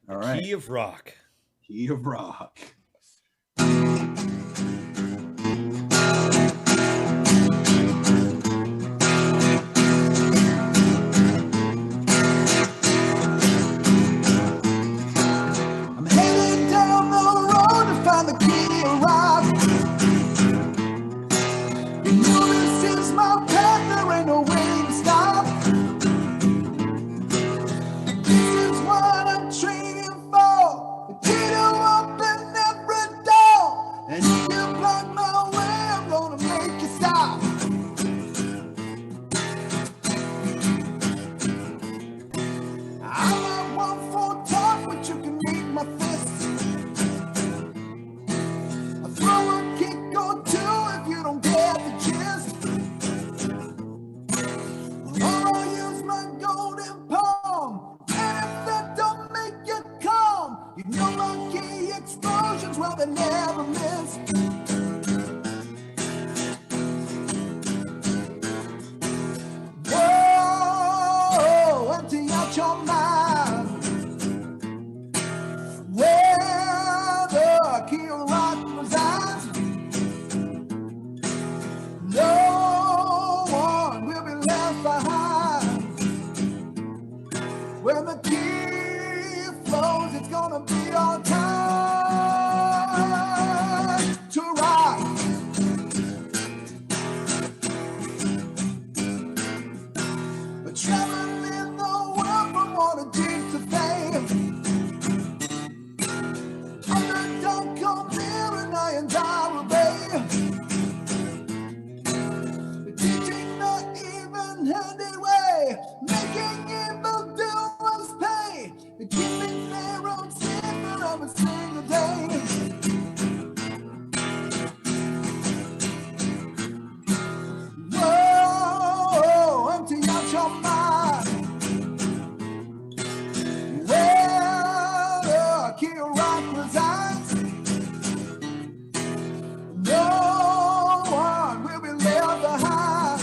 All right. Key of Rock. Key of Rock. I'm headed down the road to find the key of rock. You know this is my path, there ain't no way to stop. This is what I'm training for. The key to open every door. And if you block my way, I'm gonna make you stop. I'm not one for talk, but you can meet my fist. I throw a kick or two if you don't get the gist. Or I'll use my golden palm. And if that don't make you calm, you know my key explosions, well, they never miss. Whoa, empty out your mind. Where the key of rock resides, no one will be left behind. When the key flows, it's gonna be our time to rock. But traveling the world from Waterdeep to fame, underdog come near and I and Gaarawarr obey. Teaching the even-handed way, making evil doers pay, keeping their own secret every single day. Whoa, empty out your mind. Where the key of rock resides, no one will be left behind.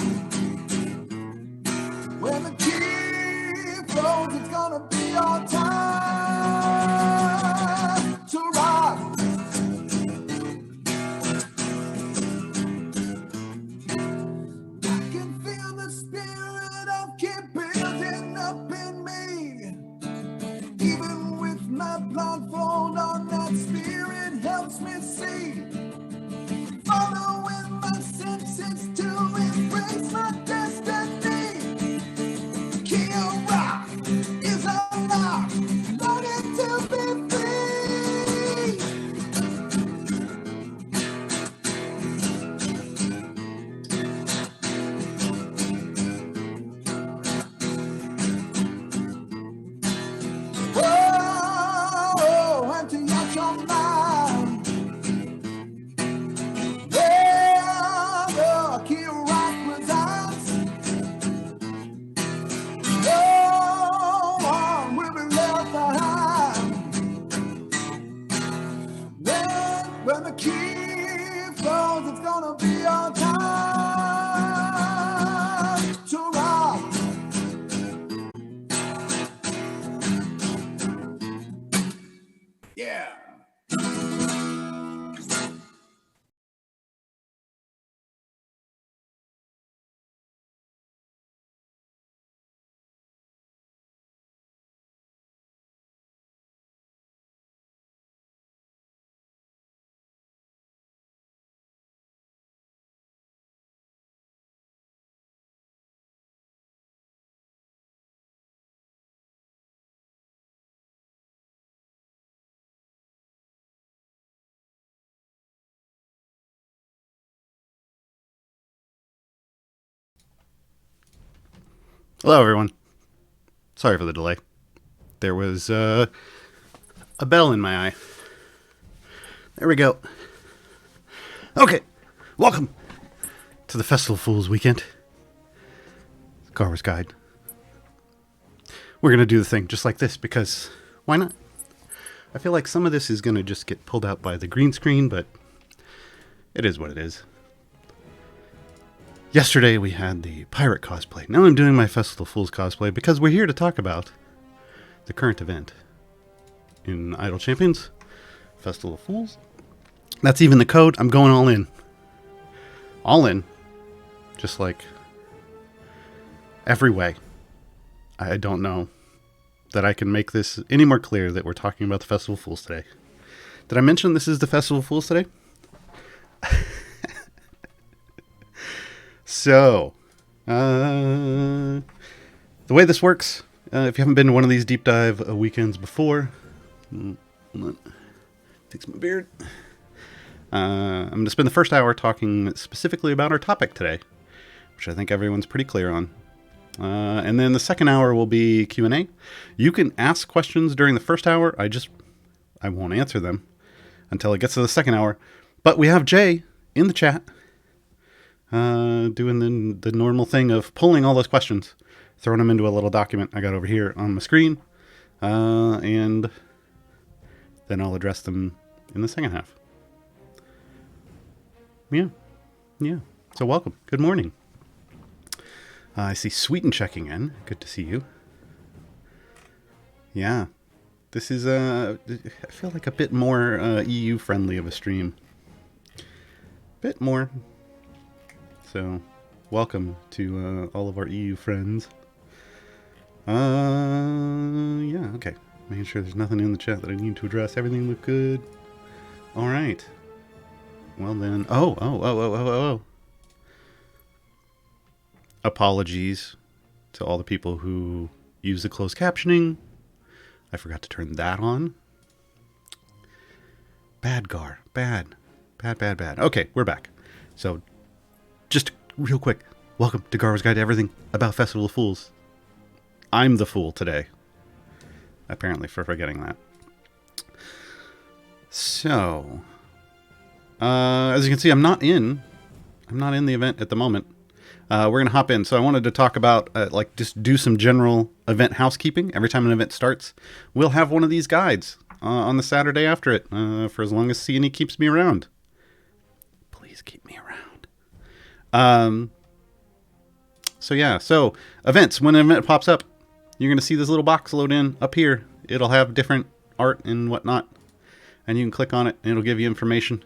When the key flows, it's gonna be our time to rock. I can feel the spirit of keep building up in me. Even with my blindfold on, that spirit helps me see. Following my senses to embrace my destiny. Key of rock is unlocked, loaded to be free. Whoa, empty out your mind. Where the key of rock resides, no one will be left behind. When the key flows, it's gonna be our time to rock. Yeah. Hello, everyone. Sorry for the delay. There was a bell in my eye. There we go. Okay, welcome to the Festival Fools weekend. Gaarawarr's Guide. We're going to do the thing just like this because why not? I feel like some of this is going to just get pulled out by the green screen, but it is what it is. Yesterday we had the pirate cosplay. Now I'm doing my Festival Fools cosplay because we're here to talk about the current event. in Idle Champions, Festival of Fools. That's even the code. I'm going all in. All in. Just like every way. I don't know that I can make this any more clear that we're talking about the Festival of Fools today. Did I mention this is the Festival of Fools today? So, the way this works, if you haven't been to one of these deep dive weekends before, hold on, fix my beard. I'm going to spend the first hour talking specifically about our topic today, which I think everyone's pretty clear on. And then the second hour will be Q&A. You can ask questions during the first hour. I won't answer them until it gets to the second hour. But we have Jay in the chat doing the normal thing of pulling all those questions, throwing them into a little document I got over here on my screen, and then I'll address them in the second half. Yeah. So welcome. Good morning. I see Sweeten checking in. Good to see you. Yeah. This is, I feel like a bit more EU friendly of a stream. Bit more. So, welcome to all of our EU friends. Yeah, okay. Making sure there's nothing in the chat that I need to address. Everything looked good. All right. Well then, oh. Apologies to all the people who use the closed captioning. I forgot to turn that on. Bad Gar. Bad. Okay, we're back. So, just real quick, welcome to Gaarawarr's Guide to Everything About Festival of Fools. I'm the fool today. Apparently, for forgetting that. So, as you can see, I'm not in the event at the moment. We're going to hop in. So I wanted to talk about, just do some general event housekeeping. Every time an event starts, we'll have one of these guides on the Saturday after it, for as long as C&E keeps me around. Please keep me around. So events. When an event pops up, you're going to see this little box load in up here. It'll have different art and whatnot, and you can click on it, and it'll give you information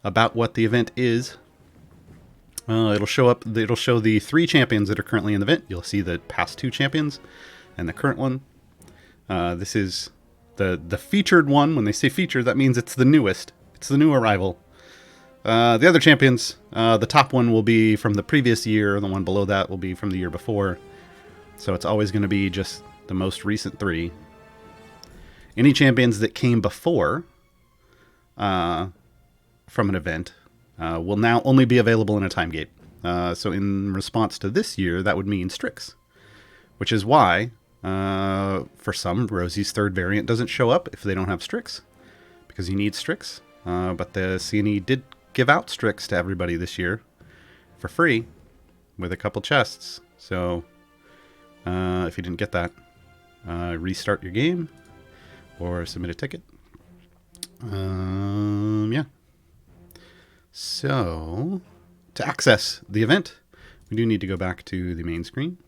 about what the event is. It'll show the 3 champions that are currently in the event. You'll see the past 2 champions and the current one. This is the featured one. When they say featured, that means it's the newest. It's the new arrival. The other champions, the top one will be from the previous year. The one below that will be from the year before. So it's always going to be just the most recent 3. Any champions that came before from an event will now only be available in a time gate. So in response to this year, that would mean Strix, which is why, for some, Rosie's 3rd variant doesn't show up if they don't have Strix, because you need Strix. But the C&E did give out Strix to everybody this year for free with a couple chests. So if you didn't get that, restart your game or submit a ticket. Yeah. So, to access the event, we do need to go back to the main screen.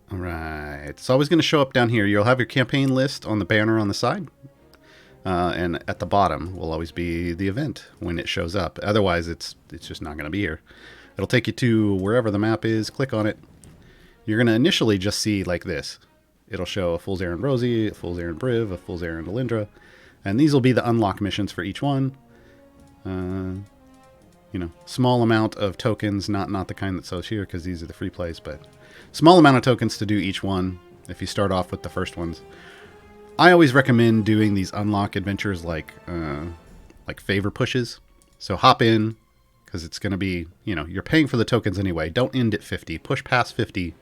All right, it's always going to show up down here. You'll have your campaign list on the banner on the side, and at the bottom will always be the event when it shows up. Otherwise, it's just not going to be here. It'll take you to wherever the map is. Click on it. You're going to initially just see like this. It'll show a Fool's Errand Rosie, a Fool's Errand Briv, a Fool's Errand Alindra, and these will be the unlock missions for each one. Small amount of tokens, not the kind that shows here because these are the free plays, but small amount of tokens to do each one if you start off with the first ones. I always recommend doing these unlock adventures like favor pushes. So hop in because it's going to be, you're paying for the tokens anyway. Don't end at 50. Push past 50.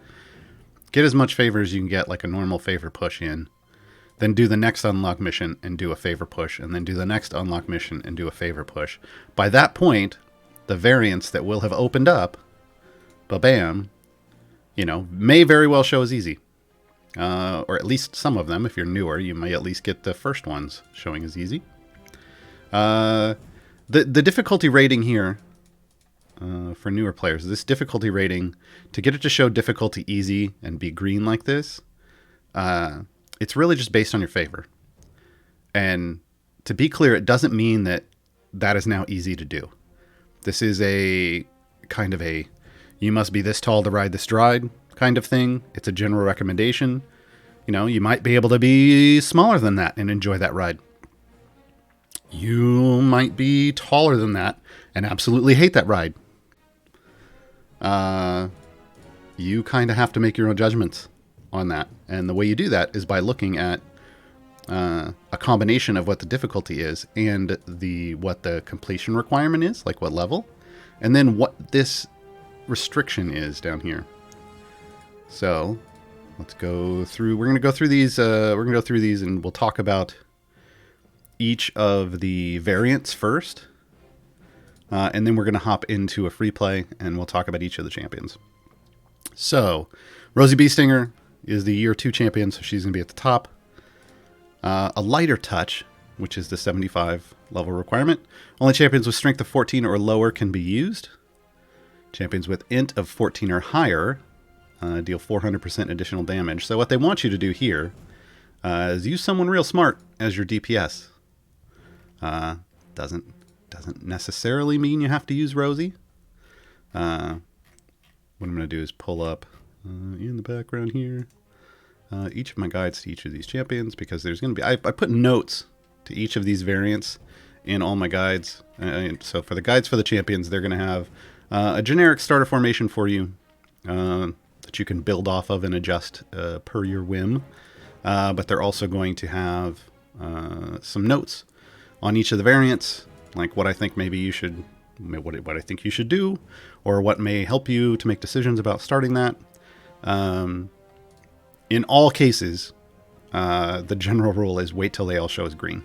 Get as much favor as you can get, like a normal favor push in. Then do the next unlock mission and do a favor push. And then do the next unlock mission and do a favor push. By that point, the variants that will have opened up, ba-bam, may very well show as easy. Or at least some of them. If you're newer, you may at least get the first ones showing as easy. The difficulty rating here, for newer players. This difficulty rating, to get it to show difficulty easy and be green like this, it's really just based on your favor. And to be clear, it doesn't mean that that is now easy to do. This is a kind of a, you must be this tall to ride this ride kind of thing. It's a general recommendation. You know, you might be able to be smaller than that and enjoy that ride. You might be taller than that and absolutely hate that ride. You kind of have to make your own judgments on that. And the way you do that is by looking at a combination of what the difficulty is and what the completion requirement is, like what level, and then what this restriction is down here. So let's go through. We're going to go through these. And we'll talk about each of the variants first, and then we're going to hop into a free play, and we'll talk about each of the champions. So, Rosie Beestinger is the year 2 champion, so she's going to be at the top. A lighter touch, which is the 75 level requirement. Only champions with strength of 14 or lower can be used. Champions with int of 14 or higher deal 400% additional damage. So what they want you to do here is use someone real smart as your DPS. Doesn't necessarily mean you have to use Rosie. What I'm going to do is pull up in the background here each of my guides to each of these champions, because there's going to be, I put notes to each of these variants in all my guides. So for the guides for the champions, they're going to have a generic starter formation for you that you can build off of and adjust per your whim. But they're also going to have some notes on each of the variants, like what I think maybe you should, what I think you should do, or what may help you to make decisions about starting that. In all cases, the general rule is wait till they all show as green.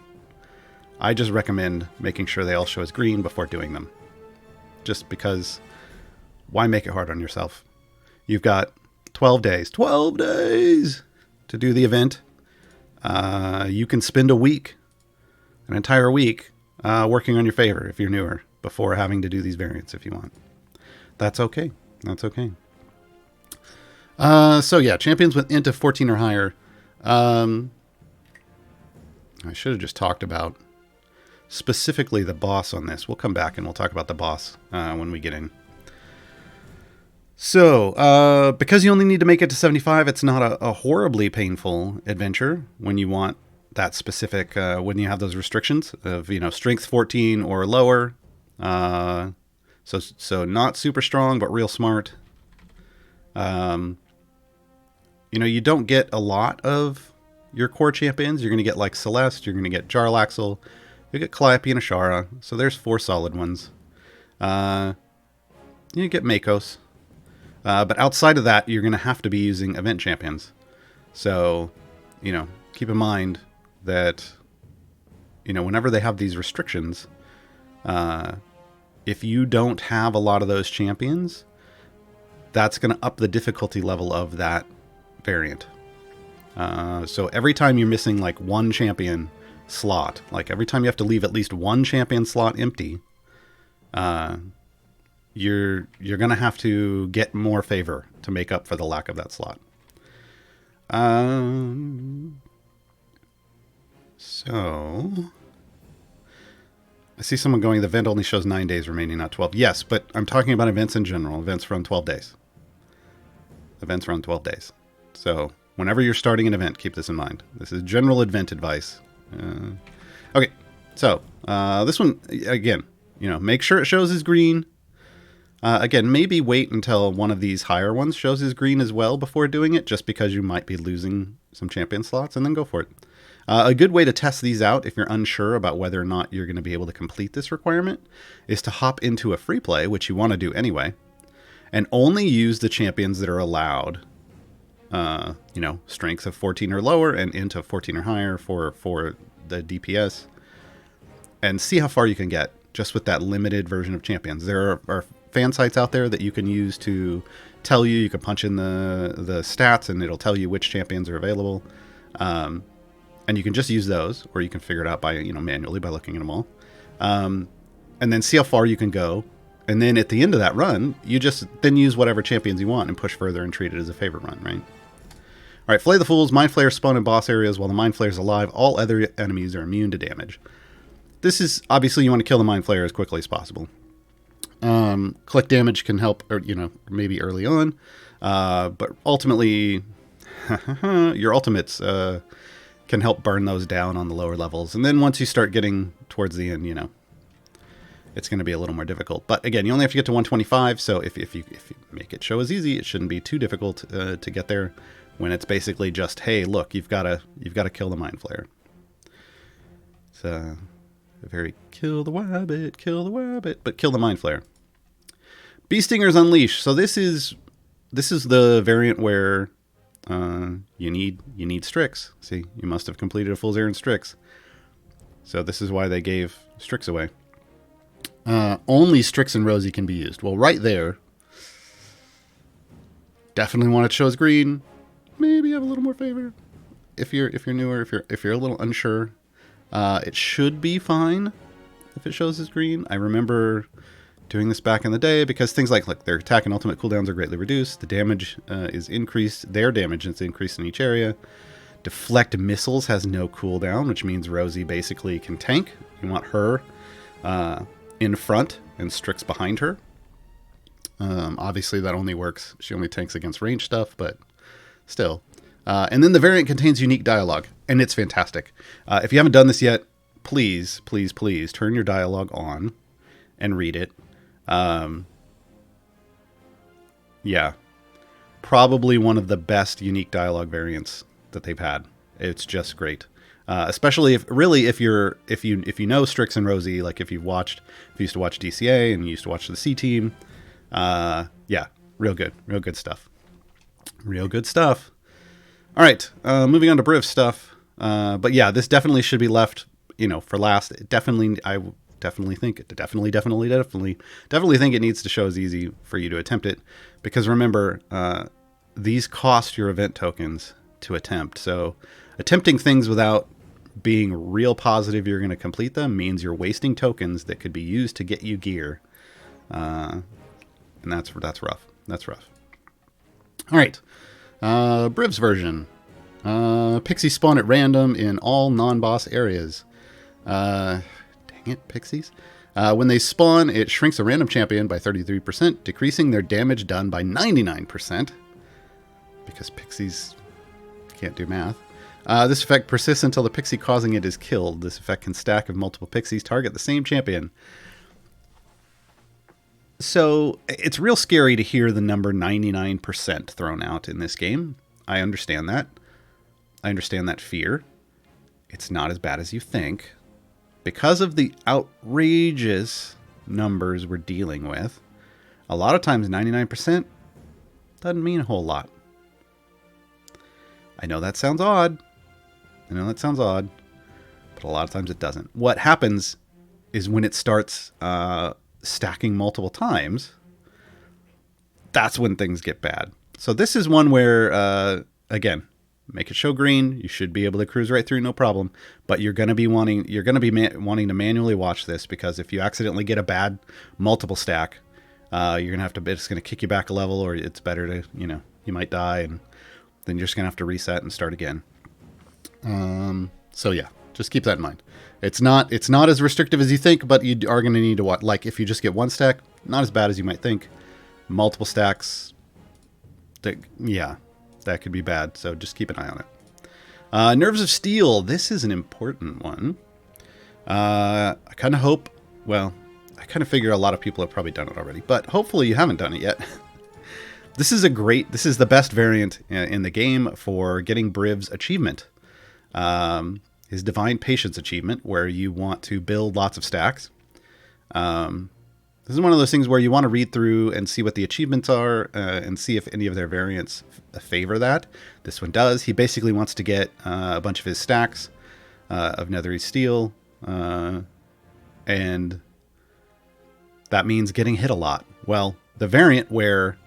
I just recommend making sure they all show as green before doing them. Just because, why make it hard on yourself? You've got 12 days to do the event. You can spend an entire week, working on your favor if you're newer, before having to do these variants if you want. That's okay. So yeah, champions with int of 14 or higher. I should have just talked about specifically the boss on this. We'll come back and we'll talk about the boss when we get in. So, because you only need to make it to 75, it's not a horribly painful adventure when you want that specific, when you have those restrictions of, strength 14 or lower. So not super strong, but real smart. You don't get a lot of your core champions. You're going to get like Celeste, you're going to get Jarlaxle, you get Calliope and Ashara. So there's 4 solid ones. You get Makos. But outside of that, you're going to have to be using event champions. So, keep in mind that, whenever they have these restrictions, if you don't have a lot of those champions, that's going to up the difficulty level of that variant. So every time you're missing like one champion slot, like every time you have to leave at least one champion slot empty, you're going to have to get more favor to make up for the lack of that slot. So I see someone going, the event only shows 9 days remaining, not 12. Yes, but I'm talking about events in general. Events run 12 days. Events run 12 days. So whenever you're starting an event, keep this in mind. This is general event advice. Okay, so this one, again, make sure it shows as green. Again, maybe wait until one of these higher ones shows as green as well before doing it, just because you might be losing some champion slots, and then go for it. A good way to test these out, if you're unsure about whether or not you're going to be able to complete this requirement, is to hop into a free play, which you want to do anyway, and only use the champions that are allowed, strength of 14 or lower and int of 14 or higher for the DPS, and see how far you can get just with that limited version of champions. There are fan sites out there that you can use to tell you can punch in the stats and it'll tell you which champions are available. And you can just use those, or you can figure it out by, manually by looking at them all. And then see how far you can go And then at the end of that run, you just then use whatever champions you want and push further and treat it as a favorite run, right? All right, Flay the Fools. Mind Flayers spawn in boss areas while the Mind Flayer is alive. All other enemies are immune to damage. This is, obviously, you want to kill the Mind Flayer as quickly as possible. Click damage can help, or, maybe early on. But ultimately, your ultimates can help burn those down on the lower levels. And then once you start getting towards the end, it's going to be a little more difficult. But again, you only have to get to 125, so if you make it show as easy, it shouldn't be too difficult to get there. When it's basically just, hey, look, you've got to kill the Mind Flayer. It's a very kill the wabbit, but kill the Mind Flayer. Bee Stingers Unleash. So this is the variant where you need Strix. See, you must have completed a Fool's Errand Strix. So this is why they gave Strix away. Only Strix and Rosie can be used. Well, right there, definitely want it to show as green. Maybe have a little more favor if you're newer. If you're a little unsure, it should be fine if it shows as green. I remember doing this back in the day because things like their attack and ultimate cooldowns are greatly reduced. The damage is increased. Their damage is increased in each area. Deflect missiles has no cooldown, which means Rosie basically can tank. You want her in front and Strix behind her. Obviously that only works, she only tanks against range stuff, but still. And then the variant contains unique dialogue, and it's fantastic. If you haven't done this yet, please turn your dialogue on and read it. Yeah, probably one of the best unique dialogue variants that they've had. It's just great. Especially if you know Strix and Rosie, like if you used to watch DCA and you used to watch the C Team, yeah, real good stuff. All right, moving on to Briv stuff. But yeah, this definitely should be left, for last. I definitely think it needs to show as easy for you to attempt it, because remember, these cost your event tokens to attempt. So attempting things without being real positive you're going to complete them means you're wasting tokens that could be used to get you gear. And that's rough. All right. Briv's version. Pixies spawn at random in all non-boss areas. Dang it, Pixies. When they spawn, it shrinks a random champion by 33%, decreasing their damage done by 99%. Because Pixies can't do math. This effect persists until the pixie causing it is killed. This effect can stack if multiple pixies target the same champion. So it's real scary to hear the number 99% thrown out in this game. I understand that. I understand that fear. It's not as bad as you think. Because of the outrageous numbers we're dealing with, a lot of times 99% doesn't mean a whole lot. I know that sounds odd, but a lot of times it doesn't. What happens is when it starts stacking multiple times, that's when things get bad. So this is one where, again, make it show green. You should be able to cruise right through, no problem. But you're going to be wanting to manually watch this, because if you accidentally get a bad multiple stack, you're gonna have to. It's gonna kick you back a level, or it's better to, you might die, and then you're just gonna have to reset and start again. So yeah, just keep that in mind. It's not as restrictive as you think, but you are gonna need to watch. Like if you just get one stack, not as bad as you might think. Multiple stacks, that could be bad. So just keep an eye on it. Nerves of Steel. This is an important one. I kind of figure a lot of people have probably done it already, but hopefully you haven't done it yet. This is the best variant in the game for getting Briv's achievement. His Divine Patience achievement, where you want to build lots of stacks. This is one of those things where you want to read through and see what the achievements are, and see if any of their variants favor that. This one does. He basically wants to get a bunch of his stacks of Nethery Steel, and that means getting hit a lot. Well, the variant where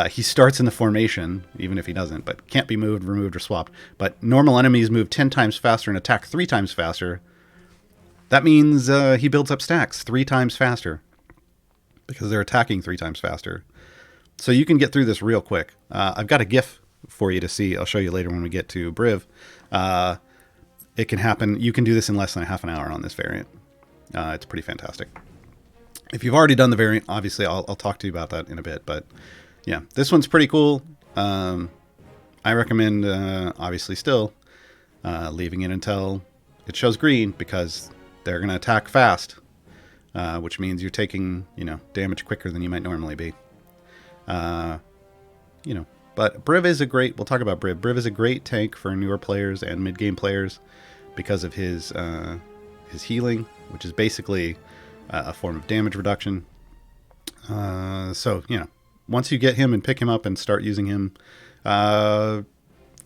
he starts in the formation, even if he doesn't, but can't be moved, removed, or swapped, but normal enemies move 10 times faster and attack 3 times faster. That means he builds up stacks 3 times faster. because they're attacking 3 times faster. So you can get through this real quick. I've got a GIF for you to see. I'll show you later when we get to Briv. It can happen. You can do this in less than half an hour on this variant. It's pretty fantastic. If you've already done the variant, obviously I'll talk to you about that in a bit. But yeah, this one's pretty cool. I recommend, obviously still, leaving it until it shows green, because they're going to attack fast, which means you're taking, damage quicker than you might normally be. But Briv is we'll talk about Briv. Briv is a great tank for newer players and mid-game players because of his healing, which is basically a form of damage reduction. So, once you get him and pick him up and start using him, for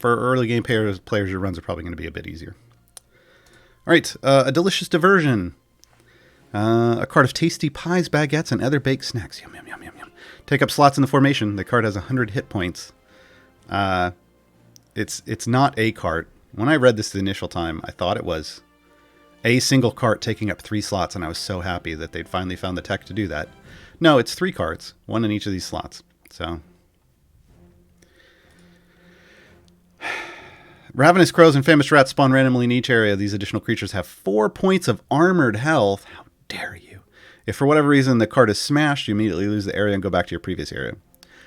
early game players, your runs are probably going to be a bit easier. All right, a delicious diversion. A card of tasty pies, baguettes, and other baked snacks. Yum, yum, yum, yum, yum. Take up slots in the formation. The card has 100 hit points. It's not a cart. When I read this the initial time, I thought it was a single cart taking up 3 slots, and I was so happy that they'd finally found the tech to do that. No, it's 3 carts, 1 in each of these slots. So, ravenous crows and famished rats spawn randomly in each area. These additional creatures have 4 points of armored health. How dare you? If for whatever reason the cart is smashed, you immediately lose the area and go back to your previous area.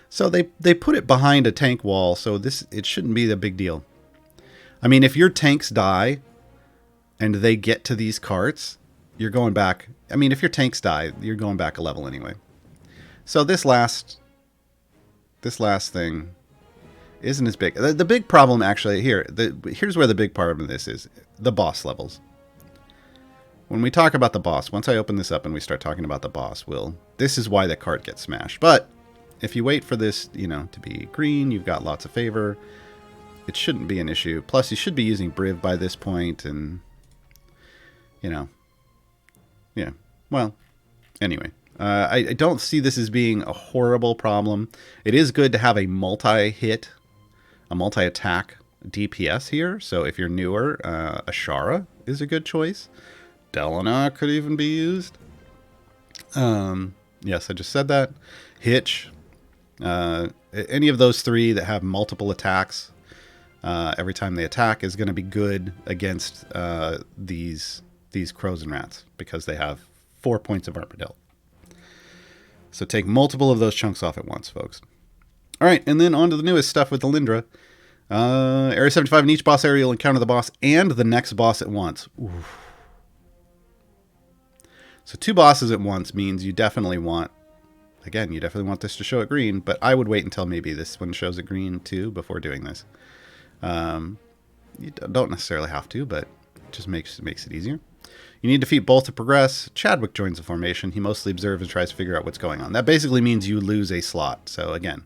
So they put it behind a tank wall, so it shouldn't be a big deal. I mean, if your tanks die and they get to these carts, you're going back. I mean, if your tanks die, you're going back a level anyway. So this last thing isn't as big. The big problem actually here's where the big part of this is: the boss levels. When we talk about the boss, once I open this up and we start talking about the boss, this is why the cart gets smashed. But if you wait for this, to be green, you've got lots of favor. It shouldn't be an issue. Plus, you should be using Briv by this point, and yeah. Well, anyway, I don't see this as being a horrible problem. It is good to have a multi-hit, a multi-attack DPS here. So if you're newer, Ashara is a good choice. Delana could even be used. Yes, I just said that. Hitch. Any of those 3 that have multiple attacks every time they attack is going to be good against these crows and rats, because they have 4 points of armor dealt. So take multiple of those chunks off at once, folks. All right, and then on to the newest stuff with the Lindra. Area 75, in each boss area, you'll encounter the boss and the next boss at once. Oof. So 2 bosses at once means you definitely want this to show it green, but I would wait until maybe this one shows it green too before doing this. You don't necessarily have to, but it just makes it easier. You need to defeat both to progress. Chadwick joins the formation. He mostly observes and tries to figure out what's going on. That basically means you lose a slot. So again,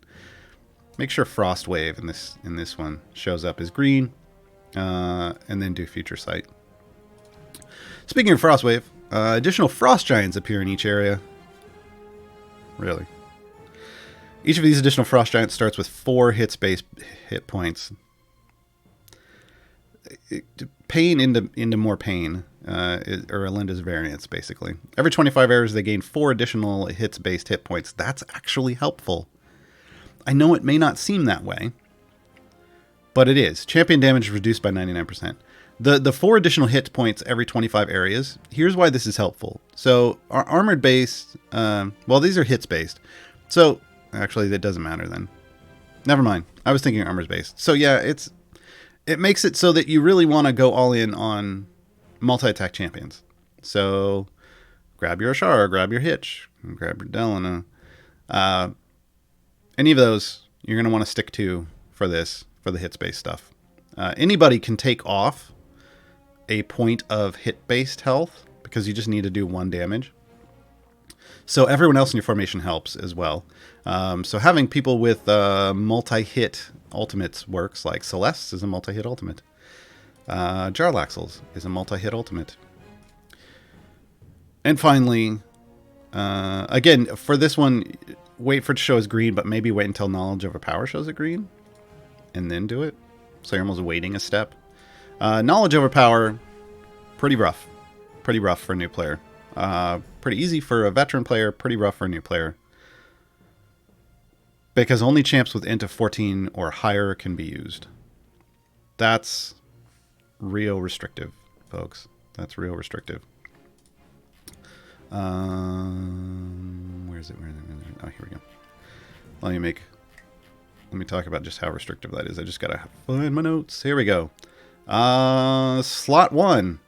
make sure Frost Wave in this one shows up as green, and then do Future Sight. Speaking of Frost Wave, additional Frost Giants appear in each area. Really? Each of these additional Frost Giants starts with 4 hit points. Pain into more pain, or Alinda's variance, basically. Every 25 errors, they gain 4 additional hits-based hit points. That's actually helpful. I know it may not seem that way, but it is. Champion damage is reduced by 99%. The 4 additional hit points every 25 areas, here's why this is helpful. So, our armored based, these are hits based. So, actually, that doesn't matter then. Never mind. I was thinking armors based. So, yeah, it makes it so that you really want to go all in on multi-attack champions. So, grab your Ashara, grab your Hitch, grab your Delana. Any of those you're going to want to stick to for the hits-based stuff. Anybody can take off a point of hit-based health, because you just need to do 1 damage. So everyone else in your formation helps as well. So having people with multi-hit ultimates works, like Celeste is a multi-hit ultimate. Jarlaxle's is a multi-hit ultimate. And finally, again, for this one, wait for it to show as green, but maybe wait until Knowledge Over Power shows it green, and then do it. So you're almost waiting a step. Knowledge Over Power, pretty rough for a new player. Pretty easy for a veteran player, pretty rough for a new player. Because only champs with int of 14 or higher can be used. That's real restrictive, folks. That's real restrictive. Where is it? Oh, here we go. Let me talk about just how restrictive that is. I just gotta find my notes. Here we go. Slot 1,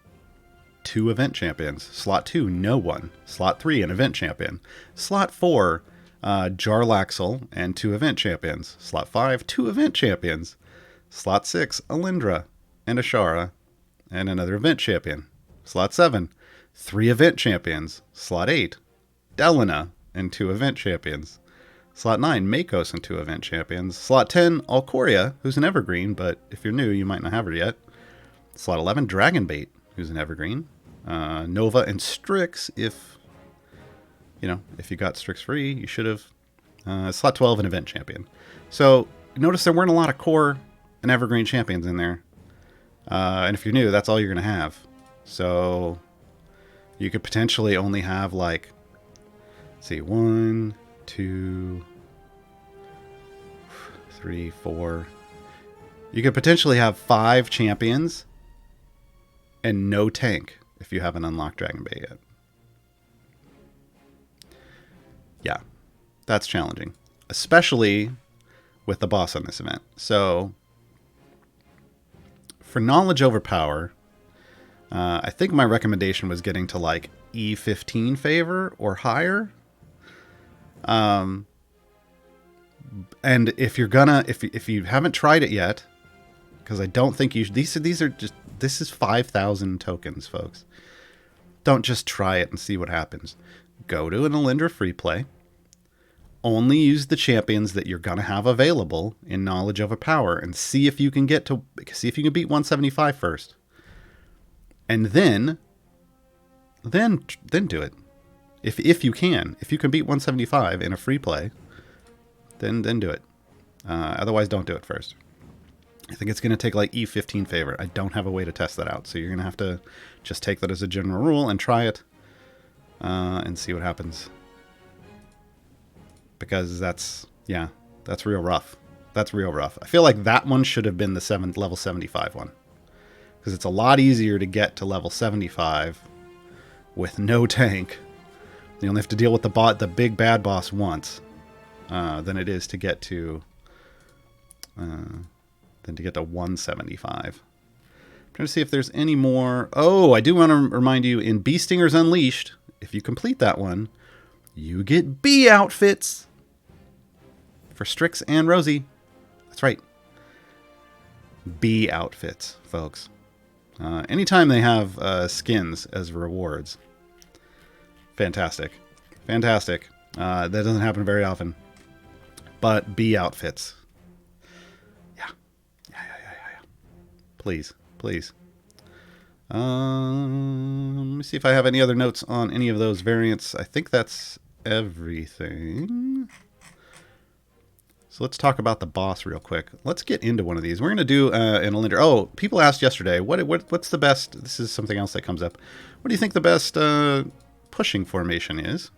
2 event champions. Slot 2, no one. Slot 3, an event champion. Slot 4, Jarlaxle and 2 event champions. Slot 5, 2 event champions. Slot 6, Alindra and Ashara and another event champion. Slot 7, 3 event champions. Slot 8, Delina and 2 event champions. Slot 9, Makos and 2 event champions. Slot 10, Alcoria, who's an evergreen, but if you're new, you might not have her yet. Slot 11, Dragonbait, who's an evergreen. Nova and Strix, if you got Strix free, you should have. Slot 12, an event champion. So notice there weren't a lot of core and evergreen champions in there. And if you're new, that's all you're going to have. So you could potentially only have like, let's see, 1, 2, 3, 4. You could potentially have 5 champions and no tank if you haven't unlocked Dragonbait yet. Yeah, that's challenging, especially with the boss on this event. So for knowledge over power, I think my recommendation was getting to like E15 favor or higher. And if you're gonna, if you haven't tried it yet, because I don't think you should, these are just, this is 5,000 tokens, folks. Don't just try it and see what happens. Go to an Alindra free play. Only use the champions that you're gonna have available in knowledge over power, and see if you can beat 175 first. And then do it. If you can beat 175 in a free play, then do it. Otherwise, don't do it first. I think it's going to take like E15 favor. I don't have a way to test that out, so you're going to have to just take that as a general rule and try it and see what happens. Because that's real rough. That's real rough. I feel like that one should have been the level 75 one. Because it's a lot easier to get to level 75 with no tank. You only have to deal with the big bad boss once, than it is to get to 175. I'm trying to see if there's any more. Oh, I do want to remind you, in Bee Stingers Unleashed, if you complete that one, you get bee outfits for Strix and Rosie. That's right. Bee outfits, folks. Anytime they have skins as rewards. Fantastic. Fantastic. That doesn't happen very often. But bee outfits. Yeah. Please. Let me see if I have any other notes on any of those variants. I think that's everything. So let's talk about the boss real quick. Let's get into one of these. We're going to do an Alindra. Oh, people asked yesterday, what's the best... This is something else that comes up. What do you think the best pushing formation is?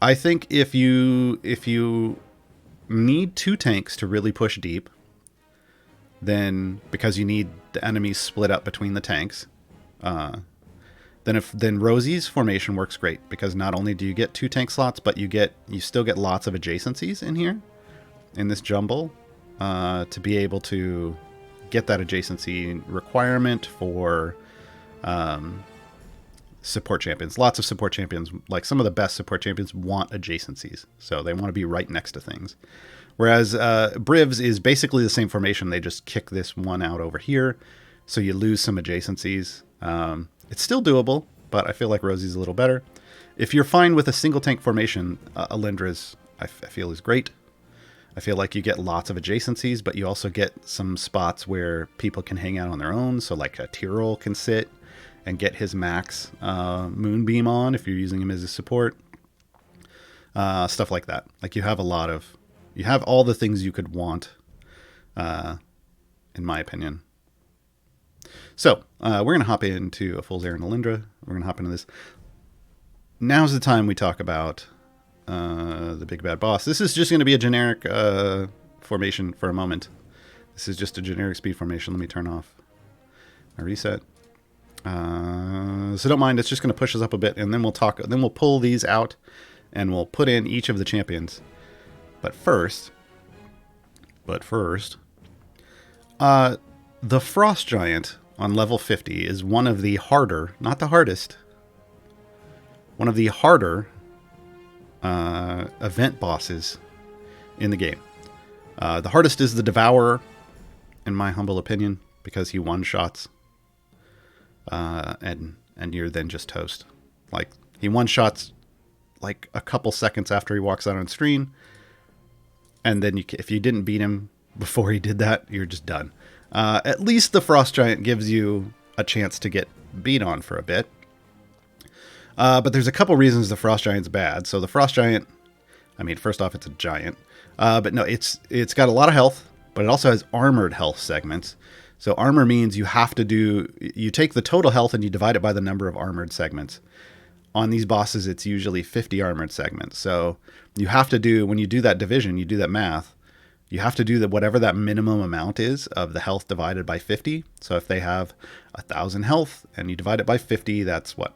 I think if you need 2 tanks to really push deep, then because you need the enemies split up between the tanks, then Rosie's formation works great, because not only do you get 2 tank slots, but you still get lots of adjacencies in here, in this jumble, to be able to get that adjacency requirement for support champions. Lots of support champions, like some of the best support champions, want adjacencies, so they want to be right next to things. Whereas Brivs is basically the same formation. They just kick this one out over here, so you lose some adjacencies. It's still doable, but I feel like Rosie's a little better. If you're fine with a single tank formation, Alindra's, I feel, is great. I feel like you get lots of adjacencies, but you also get some spots where people can hang out on their own. So like a Tyrol can sit and get his max Moonbeam on if you're using him as a support. Stuff like that. Like you have all the things you could want, in my opinion. So we're going to hop into a Fool's Errand Alindra. We're going to hop into this. now's the time we talk about the big bad boss. This is just going to be a generic formation for a moment. This is just a generic speed formation. Let me turn off my reset. So don't mind. It's just going to push us up a bit, and then we'll talk. Then we'll pull these out, and we'll put in each of the champions. But first, the Frost Giant on level 50 is one of the harder, not the hardest, one of the harder event bosses in the game. The hardest is the Devourer, in my humble opinion, because he one-shots, and you're then just toast. Like, he one-shots like a couple seconds after he walks out on screen, and then if you didn't beat him before he did that, you're just done. At least the Frost Giant gives you a chance to get beat on for a bit. But there's a couple reasons the Frost Giant's bad. So the Frost Giant, I mean, first off, it's a giant. But no, it's got a lot of health, but it also has armored health segments. So armor means you take the total health and you divide it by the number of armored segments. On these bosses, it's usually 50 armored segments. So you have to do, when you do that division, you do that math, you have to do whatever that minimum amount is of the health divided by 50. So if they have 1,000 health and you divide it by 50, that's what?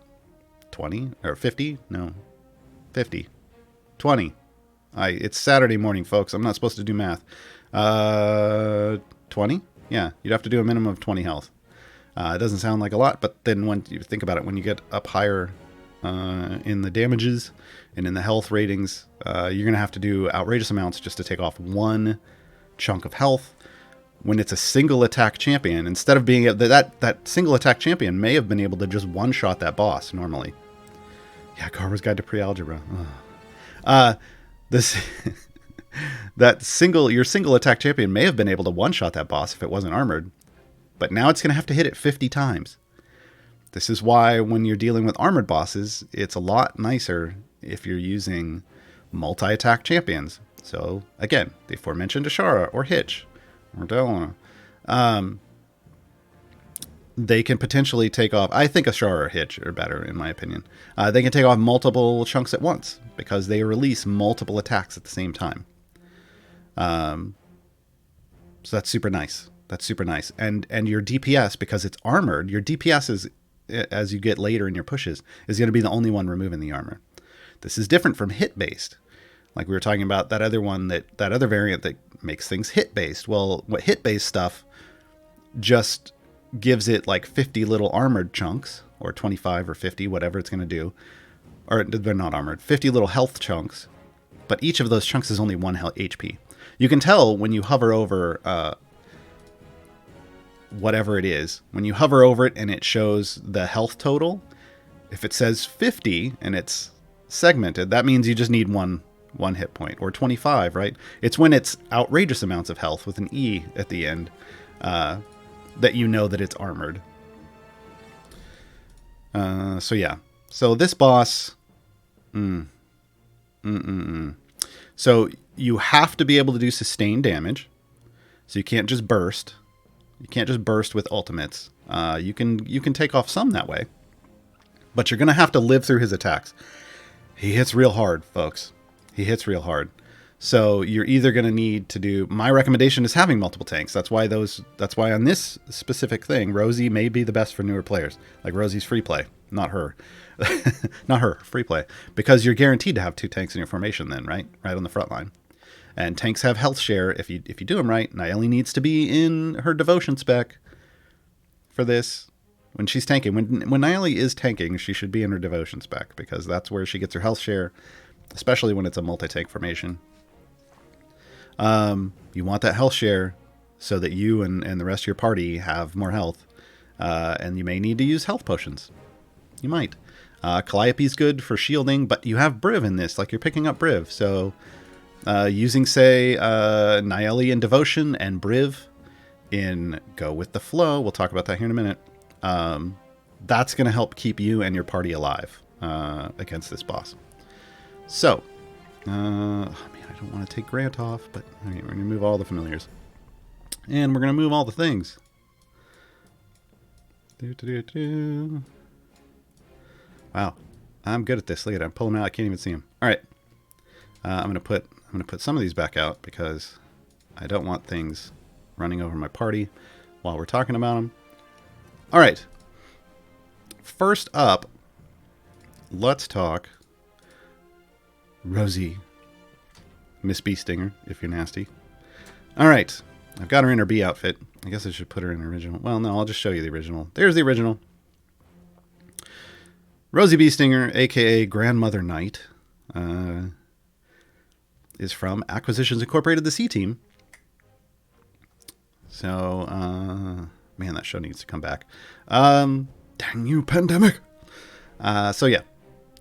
20 or 50? No, 50, 20. It's Saturday morning, folks. I'm not supposed to do math. 20? Yeah, you'd have to do a minimum of 20 health. It doesn't sound like a lot, but then when you think about it, when you get up higher in the damages and in the health ratings, you're going to have to do outrageous amounts just to take off one chunk of health. When it's a single attack champion, instead of being that single attack champion may have been able to just one-shot that boss normally. Yeah, Gaarawarr's Guide to Pre-Algebra. Your single attack champion may have been able to one-shot that boss if it wasn't armored, but now it's going to have to hit it 50 times. This is why when you're dealing with armored bosses, it's a lot nicer if you're using multi-attack champions. So again, the aforementioned Ashara or Hitch or Delana, they can potentially take off. I think Ashara or Hitch are better in my opinion. They can take off multiple chunks at once because they release multiple attacks at the same time. So that's super nice. That's super nice. And your DPS, because it's armored, your DPS is, as you get later in your pushes, is going to be the only one removing the armor. This is different from hit-based. Like we were talking about that other one, that other variant that makes things hit-based. Well, what hit-based stuff just gives it like 50 little armored chunks, or 25 or 50, whatever it's going to do. Or they're not armored. 50 little health chunks, but each of those chunks is only 1 HP. You can tell when you hover over whatever it is. When you hover over it and it shows the health total, if it says 50 and it's segmented, that means you just need one hit point, or 25, right? It's when it's outrageous amounts of health with an E at the end that you know that it's armored. So yeah. So this boss... So you have to be able to do sustained damage. So you can't just burst. You can't just burst with ultimates. You can take off some that way. But you're going to have to live through his attacks. He hits real hard, folks. He hits real hard. So you're either going to need to do... My recommendation is having multiple tanks. That's why on this specific thing, Rosie may be the best for newer players. Like Rosie's free play. Not her. Not her. Free play. Because you're guaranteed to have 2 tanks in your formation then, right? Right on the front line. And tanks have health share if you do them right. Naeli needs to be in her devotion spec for this. When she's tanking. When Naeli is tanking, she should be in her devotion spec, because that's where she gets her health share, especially when it's a multi-tank formation. You want that health share so that you and the rest of your party have more health. And you may need to use health potions. You might. Calliope's good for shielding, but you have Briv in this, like you're picking up Briv. So using, say, Naeli in Devotion and Briv in Go With The Flow, we'll talk about that here in a minute, that's going to help keep you and your party alive against this boss. So, I don't want to take Grant off, but we're going to move all the familiars. And we're going to move all the things. Wow. I'm good at this. Look at it. I'm pulling them out. I can't even see them. All right. I'm gonna put some of these back out because I don't want things running over my party while we're talking about them. All right. First up, let's talk Rosie, Miss Bee Stinger, if you're nasty. All right. I've got her in her bee outfit. I guess I should put her in the original. Well, no, I'll just show you the original. There's the original. Rosie Bee Stinger, a.k.a. Grandmother Knight, is from Acquisitions Incorporated, the C-Team. So, man, that show needs to come back. Dang you, pandemic! So, yeah.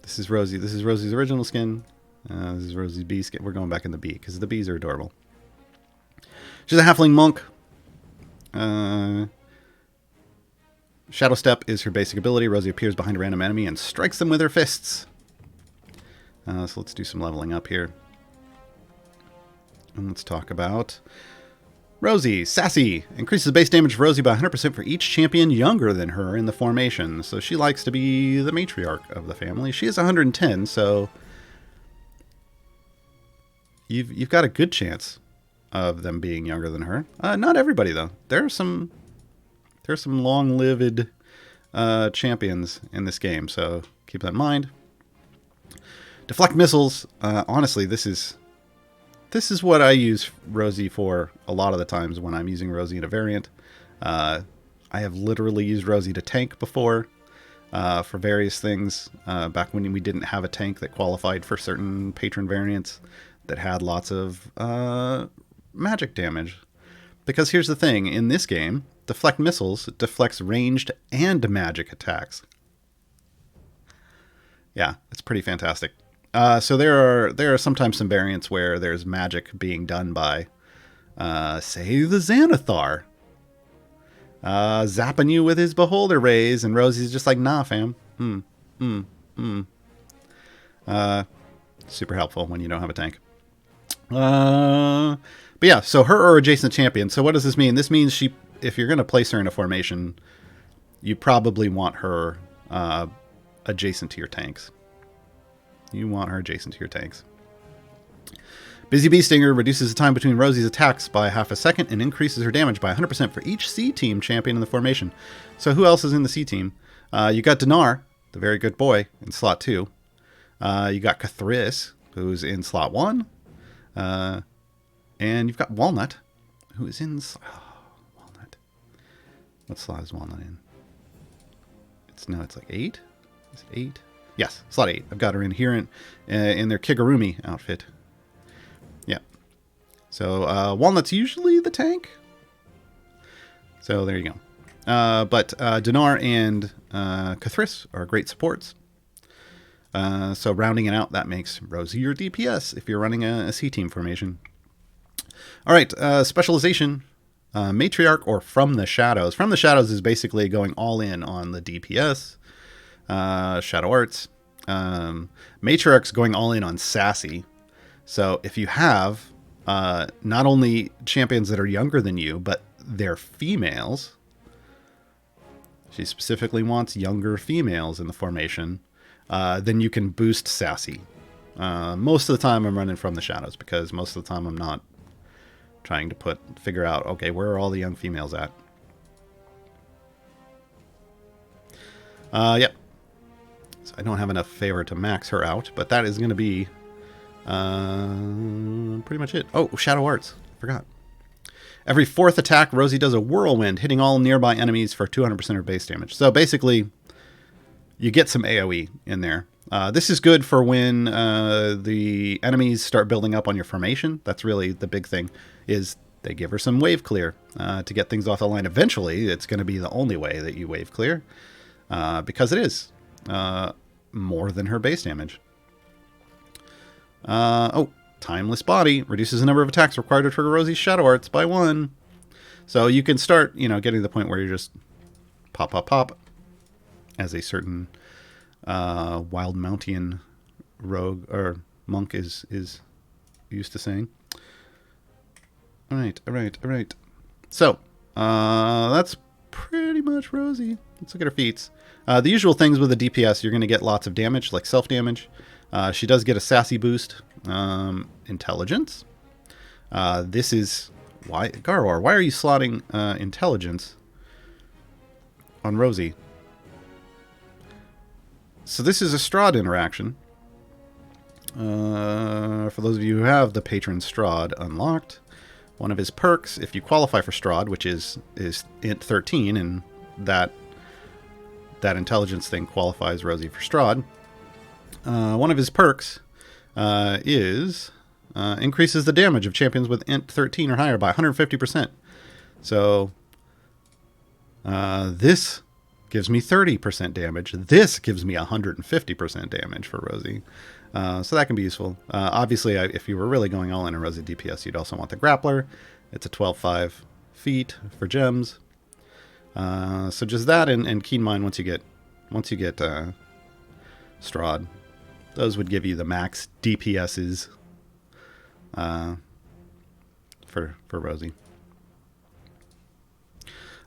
This is Rosie. This is Rosie's original skin. This is Rosie's bee skin. We're going back in the bee, because the bees are adorable. She's a halfling monk. Shadow Step is her basic ability. Rosie appears behind a random enemy and strikes them with her fists. So let's do some leveling up here. And let's talk about Rosie. Sassy. Increases base damage of Rosie by 100% for each champion younger than her in the formation. So she likes to be the matriarch of the family. She is 110, so you've got a good chance of them being younger than her. Not everybody, though. There's some long-lived champions in this game, so keep that in mind. Deflect missiles. Honestly, this is what I use Rosie for a lot of the times when I'm using Rosie in a variant. I have literally used Rosie to tank before for various things. Back when we didn't have a tank that qualified for certain patron variants that had lots of magic damage. Because here's the thing, in this game, deflect missiles deflects ranged and magic attacks. Yeah, it's pretty fantastic. So there are sometimes some variants where there's magic being done by, say, the Xanathar. Zapping you with his beholder rays, and Rosie's just like, nah, fam. Super helpful when you don't have a tank. But yeah, so her or adjacent champion. So what does this mean? This means if you're going to place her in a formation, you probably want her adjacent to your tanks. You want her adjacent to your tanks. Busy Bee Stinger reduces the time between Rosie's attacks by half a second and increases her damage by 100% for each C-Team champion in the formation. So who else is in the C-Team? You got Dinar, the very good boy, in slot 2. You got Cathris, who's in slot 1. And you've got Walnut, who is in... Walnut. What slot is Walnut in? It's like 8? Is it 8? Yes, slot 8. I've got her in here in their Kigurumi outfit. Yeah. So Walnut's usually the tank. So there you go. But Dinar and Cathris are great supports. So rounding it out, that makes Rosie your DPS if you're running a C-Team formation. All right, Specialization, Matriarch or From the Shadows. From the Shadows is basically going all in on the DPS. Shadow Arts. Matriarch's going all in on Sassy. So if you have not only champions that are younger than you, but they're females, she specifically wants younger females in the formation, then you can boost Sassy. Most of the time I'm running From the Shadows because most of the time I'm not trying to figure out, okay, where are all the young females at? Yep. So I don't have enough favor to max her out, but that is going to be pretty much it. Oh, Shadow Arts. Forgot. Every fourth attack, Rosie does a whirlwind, hitting all nearby enemies for 200% of base damage. So basically, you get some AoE in there. This is good for when the enemies start building up on your formation. That's really the big thing, is they give her some wave clear to get things off the line. Eventually, it's going to be the only way that you wave clear, because it is more than her base damage. Timeless Body reduces the number of attacks required to trigger Rosie's Shadow Arts by 1. So you can start, getting to the point where you're just pop, pop, pop, as a certain Wild Mountain rogue or monk is used to saying. All right. So that's pretty much Rosie. Let's look at her feats. The usual things with a DPS, you're going to get lots of damage, like self-damage. She does get a sassy boost. Intelligence. This is... Why, Gaarawarr, why are you slotting intelligence on Rosie? So this is a Strahd interaction. For those of you who have the Patron Strahd unlocked, one of his perks, if you qualify for Strahd, which is int 13, and that intelligence thing qualifies Rosie for Strahd, one of his perks is increases the damage of champions with int 13 or higher by 150%. So this gives me 30% damage. This gives me 150% damage for Rosie. So that can be useful. Obviously, if you were really going all in Rosie DPS, you'd also want the Grappler. It's a 12-5 feat for gems. So just that, and keep in mind once you get Strahd, those would give you the max DPSs for Rosie.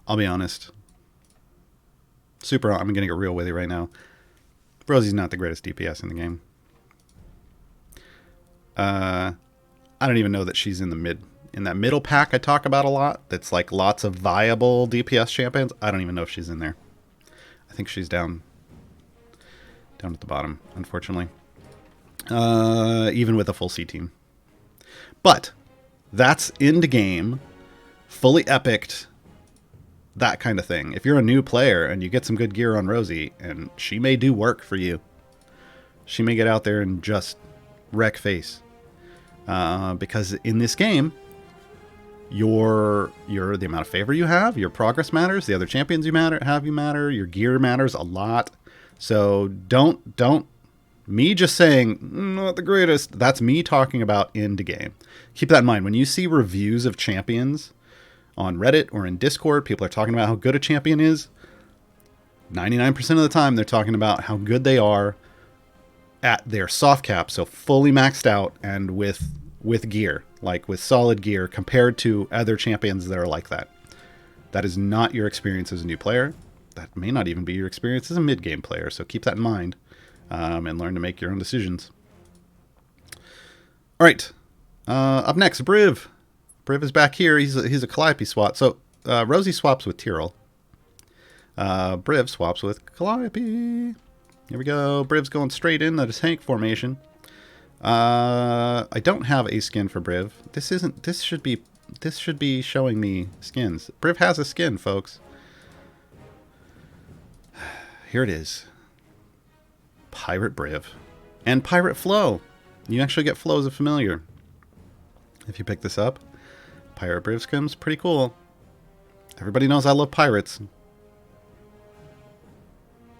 I'll be honest. I'm getting it real with you right now. Rosie's not the greatest DPS in the game. I don't even know that she's in that middle pack I talk about a lot. That's like lots of viable DPS champions. I don't even know if she's in there. I think she's down at the bottom, unfortunately. Even with a full C team. But that's end game, fully epicked, that kind of thing. If you're a new player and you get some good gear on Rosie, and she may do work for you. She may get out there and just wreck face. Because in this game, the amount of favor you have, your progress matters, the other champions you matter, your gear matters a lot. So don't me just saying not the greatest. That's me talking about end game. Keep that in mind when you see reviews of champions on Reddit or in Discord. People are talking about how good a champion is. 99% of the time, they're talking about how good they are at their soft cap, so fully maxed out and with gear, like with solid gear, compared to other champions that are like that. That is not your experience as a new player. That may not even be your experience as a mid-game player, so keep that in mind and learn to make your own decisions. All right, up next, Briv. Briv is back here. He's a Calliope swap. So Rosie swaps with Tyrell. Briv swaps with Calliope. Here we go. Briv's going straight in the tank formation. I don't have a skin for Briv. This should be showing me skins. Briv has a skin, folks. Here it is. Pirate Briv. And Pirate Flow. You actually get Flow as a familiar. If you pick this up. Pirate Briv skin's pretty cool. Everybody knows I love pirates.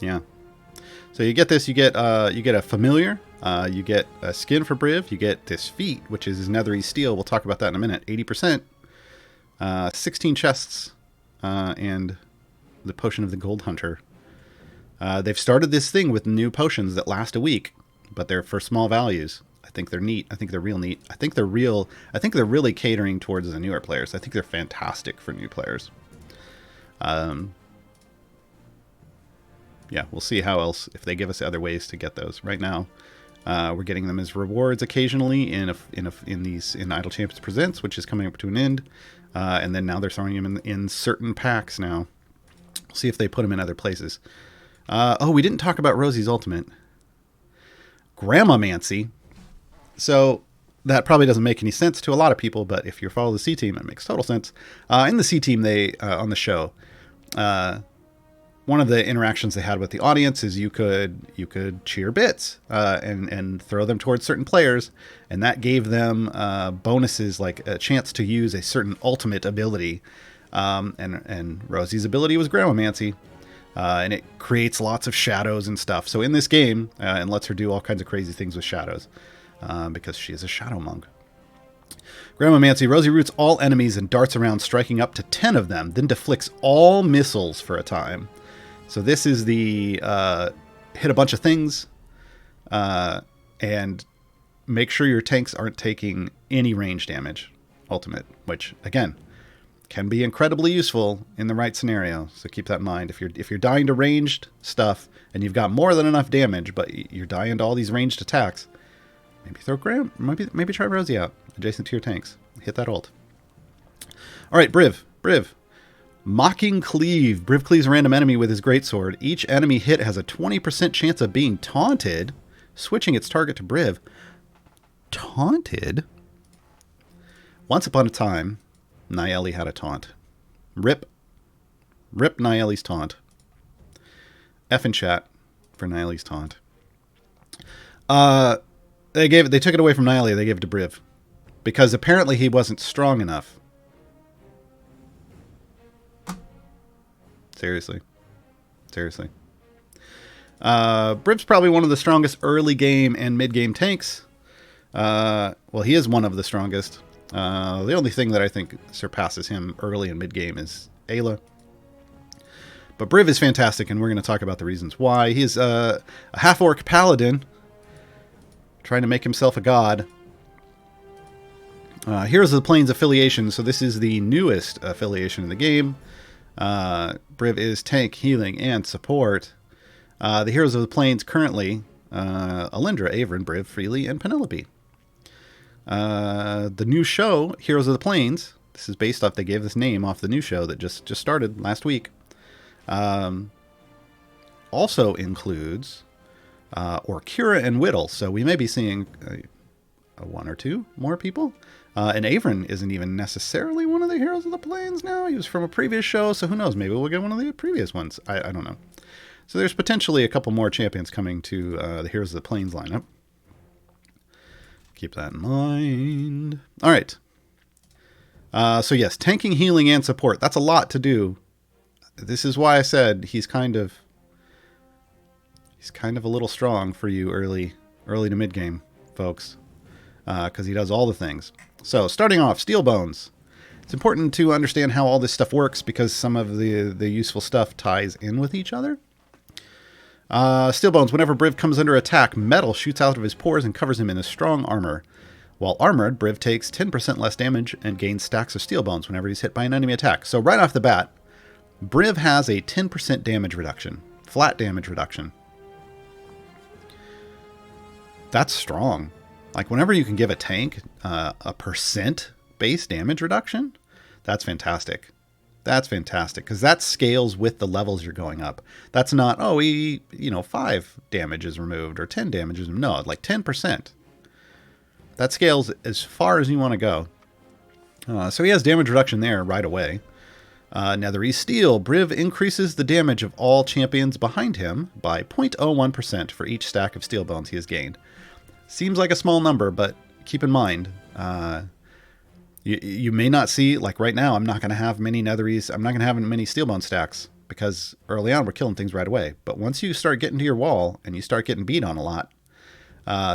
Yeah. So you get this, you get a familiar, you get a skin for Briv, you get this feat, which is his nethery steel. We'll talk about that in a minute. 80%, 16 chests, and the potion of the gold hunter. They've started this thing with new potions that last a week, but they're for small values. I think they're neat. I think they're real neat. I think they're really catering towards the newer players. I think they're fantastic for new players. Yeah, we'll see how else, if they give us other ways to get those. Right now, we're getting them as rewards occasionally in Idle Champions Presents, which is coming up to an end, and then now they're throwing them in certain packs now. We'll see if they put them in other places. We didn't talk about Rosie's ultimate, Grandmamancy. So that probably doesn't make any sense to a lot of people, but if you follow the C team, it makes total sense. In the C team, they on the show. One of the interactions they had with the audience is you could cheer bits and throw them towards certain players, and that gave them bonuses, like a chance to use a certain ultimate ability. And Rosie's ability was Grandmamancy, and it creates lots of shadows and stuff. So in this game, and lets her do all kinds of crazy things with shadows, because she is a shadow monk. Grandmamancy, Rosie roots all enemies and darts around, striking up to 10 of them, then deflects all missiles for a time. So this is the hit a bunch of things and make sure your tanks aren't taking any range damage ultimate, which, again, can be incredibly useful in the right scenario. So keep that in mind. If you're dying to ranged stuff and you've got more than enough damage, but you're dying to all these ranged attacks, maybe throw Graham. Maybe try Rosie out adjacent to your tanks. Hit that ult. All right, Briv. Mocking Cleave. Briv cleaves a random enemy with his greatsword. Each enemy hit has a 20% chance of being taunted, switching its target to Briv. Taunted? Once upon a time, Nayeli had a taunt. Rip Nayeli's taunt. F in chat for Nayeli's taunt. They took it away from Nayeli. They gave it to Briv because apparently he wasn't strong enough. Seriously. Briv's probably one of the strongest early game and mid game tanks. Well, he is one of the strongest. The only thing that I think surpasses him early and mid game is Ayla. But Briv is fantastic, and we're going to talk about the reasons why. He's a half-orc paladin trying to make himself a god. Heroes of the Plains affiliation. So this is the newest affiliation in the game. Briv is tank, healing, and support. The Heroes of the Plains currently, Alindra, Averin, Briv, Freely, and Penelope. The new show, Heroes of the Plains, this is based off, they gave this name off the new show that just started last week. Also includes Orkira and Whittle, so we may be seeing one or two more people. And Averin isn't even necessarily one of the Heroes of the Plains now. He was from a previous show, so who knows? Maybe we'll get one of the previous ones. I don't know. So there's potentially a couple more champions coming to the Heroes of the Plains lineup. Keep that in mind. All right. So yes, tanking, healing, and support. That's a lot to do. This is why I said he's kind of a little strong for you early to mid game, folks, because he does all the things. So starting off, Steel Bones. It's important to understand how all this stuff works because some of the useful stuff ties in with each other. Steel Bones, whenever Briv comes under attack, metal shoots out of his pores and covers him in a strong armor. While armored, Briv takes 10% less damage and gains stacks of Steel Bones whenever he's hit by an enemy attack. So right off the bat, Briv has a 10% damage reduction. Flat damage reduction. That's strong. Like, whenever you can give a tank a percent base damage reduction, that's fantastic. That's fantastic, because that scales with the levels you're going up. That's not, 5 damage is removed or 10 damage is removed. No, like 10%. That scales as far as you want to go. So he has damage reduction there right away. Netherese Steel. Briv increases the damage of all champions behind him by 0.01% for each stack of Steel Bones he has gained. Seems like a small number, but keep in mind, you may not see, like right now, I'm not going to have many Netherese, I'm not going to have many Steelbone stacks, because early on we're killing things right away. But once you start getting to your wall, and you start getting beat on a lot,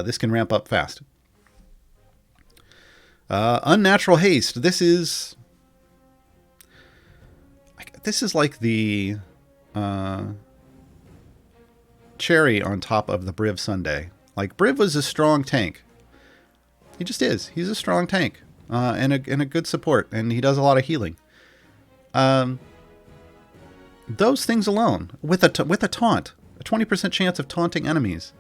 this can ramp up fast. Unnatural Haste. This is like the cherry on top of the Briv sundae. Like, Briv was a strong tank. He just is. He's a strong tank. And a good support. And he does a lot of healing. Those things alone, with a taunt, a 20% chance of taunting enemies,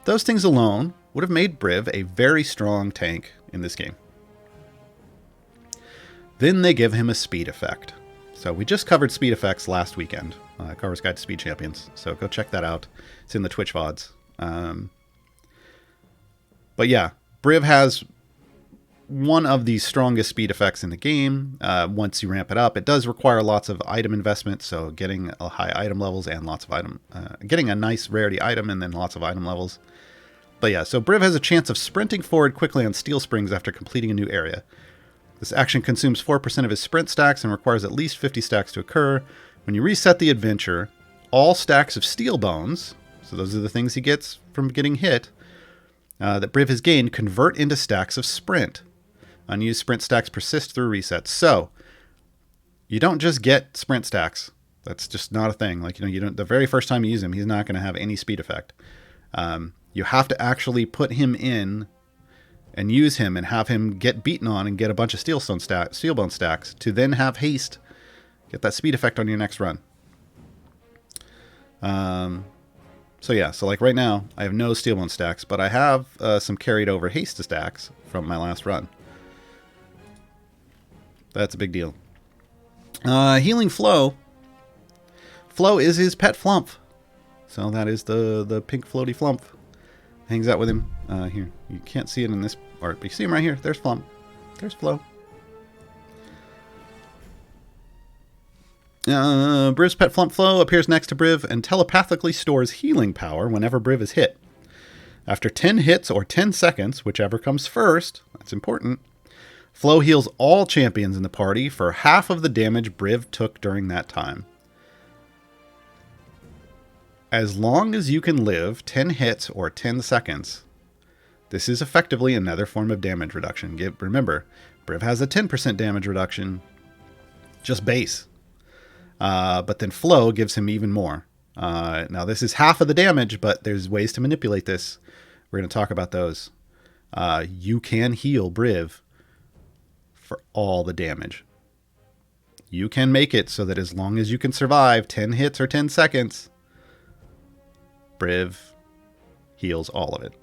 those things alone would have made Briv a very strong tank in this game. Then they give him a speed effect. So we just covered speed effects last weekend. Gaarawarr's Guide to Speed Champions. So go check that out. It's in the Twitch VODs. But yeah, Briv has one of the strongest speed effects in the game. Once you ramp it up, it does require lots of item investment. So getting a high item levels and lots of getting a nice rarity item and then lots of item levels. But yeah, so Briv has a chance of sprinting forward quickly on steel springs after completing a new area. This action consumes 4% of his sprint stacks and requires at least 50 stacks to occur. When you reset the adventure, all stacks of Steel Bones, so those are the things he gets from getting hit, that Briv has gained, convert into stacks of sprint. Unused sprint stacks persist through resets. So, you don't just get sprint stacks. That's just not a thing. Like, you don't, the very first time you use him, he's not going to have any speed effect. You have to actually put him in and use him and have him get beaten on and get a bunch of steelbone stacks to then have haste, get that speed effect on your next run. So yeah, so like right now, I have no steelbone stacks, but I have some carried over haste stacks from my last run. That's a big deal. Healing Flow. Flow is his pet Flump. So that is the pink floaty Flump. Hangs out with him. Here, you can't see it in this art, but you see him right here. There's Flump. There's Flow. Briv's pet Flump Flow appears next to Briv and telepathically stores healing power whenever Briv is hit. After 10 hits or 10 seconds, whichever comes first, that's important, Flow heals all champions in the party for half of the damage Briv took during that time. As long as you can live 10 hits or 10 seconds, this is effectively another form of damage reduction. Remember, Briv has a 10% damage reduction, just base. But then Flow gives him even more. Now, this is half of the damage, but there's ways to manipulate this. We're going to talk about those. You can heal Briv for all the damage. You can make it so that as long as you can survive 10 hits or 10 seconds, Briv heals all of it.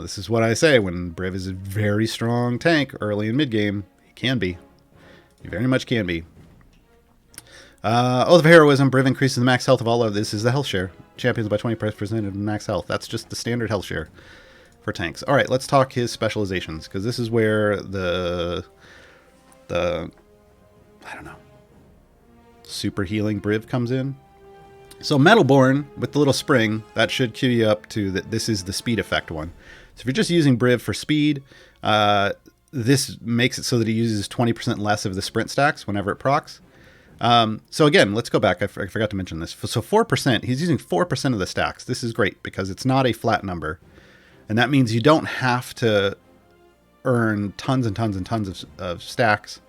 This is what I say when Briv is a very strong tank early in mid-game. He can be. He very much can be. Oath of Heroism. Briv increases the max health of all of this. Is the health share. Champions by 20% of max health. That's just the standard health share for tanks. All right, let's talk his specializations, because this is where the I don't know, super healing Briv comes in. So Metalborn with the little spring, that should cue you up to that. This is the speed effect one. So if you're just using Briv for speed, this makes it so that he uses 20% less of the sprint stacks whenever it procs. So again, let's go back. I forgot to mention this. So 4%, he's using 4% of the stacks. This is great because it's not a flat number. And that means you don't have to earn tons and tons and tons of stacks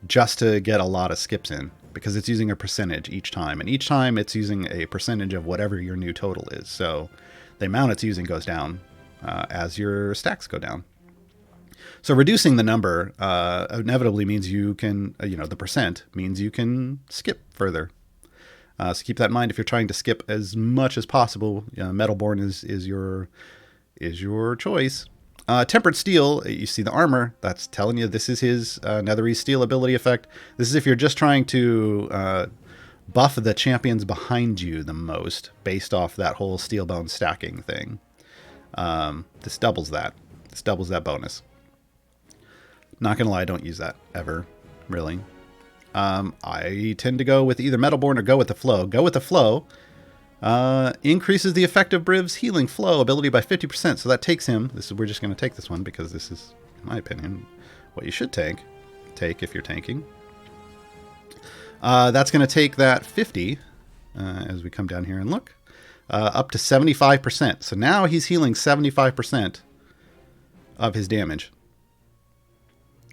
just to get a lot of skips in, because it's using a percentage each time. And each time it's using a percentage of whatever your new total is. So the amount it's using goes down as your stacks go down. So reducing the number inevitably means you can, the percent means you can skip further. So keep that in mind if you're trying to skip as much as possible. Metalborn is your choice. Tempered Steel, you see the armor. That's telling you this is his Nethery Steel ability effect. This is if you're just trying to buff the champions behind you the most based off that whole Steelbone stacking thing. This doubles that. This doubles that bonus. Not gonna lie, I don't use that ever, really. I tend to go with either Metalborn or go with the Flow. Go with the Flow. Increases the effect of Briv's healing Flow ability by 50%. So that takes him. We're just going to take this one because this is, in my opinion, what you should take if you're tanking. That's going to take that 50 as we come down here and look up to 75%. So now he's healing 75% of his damage.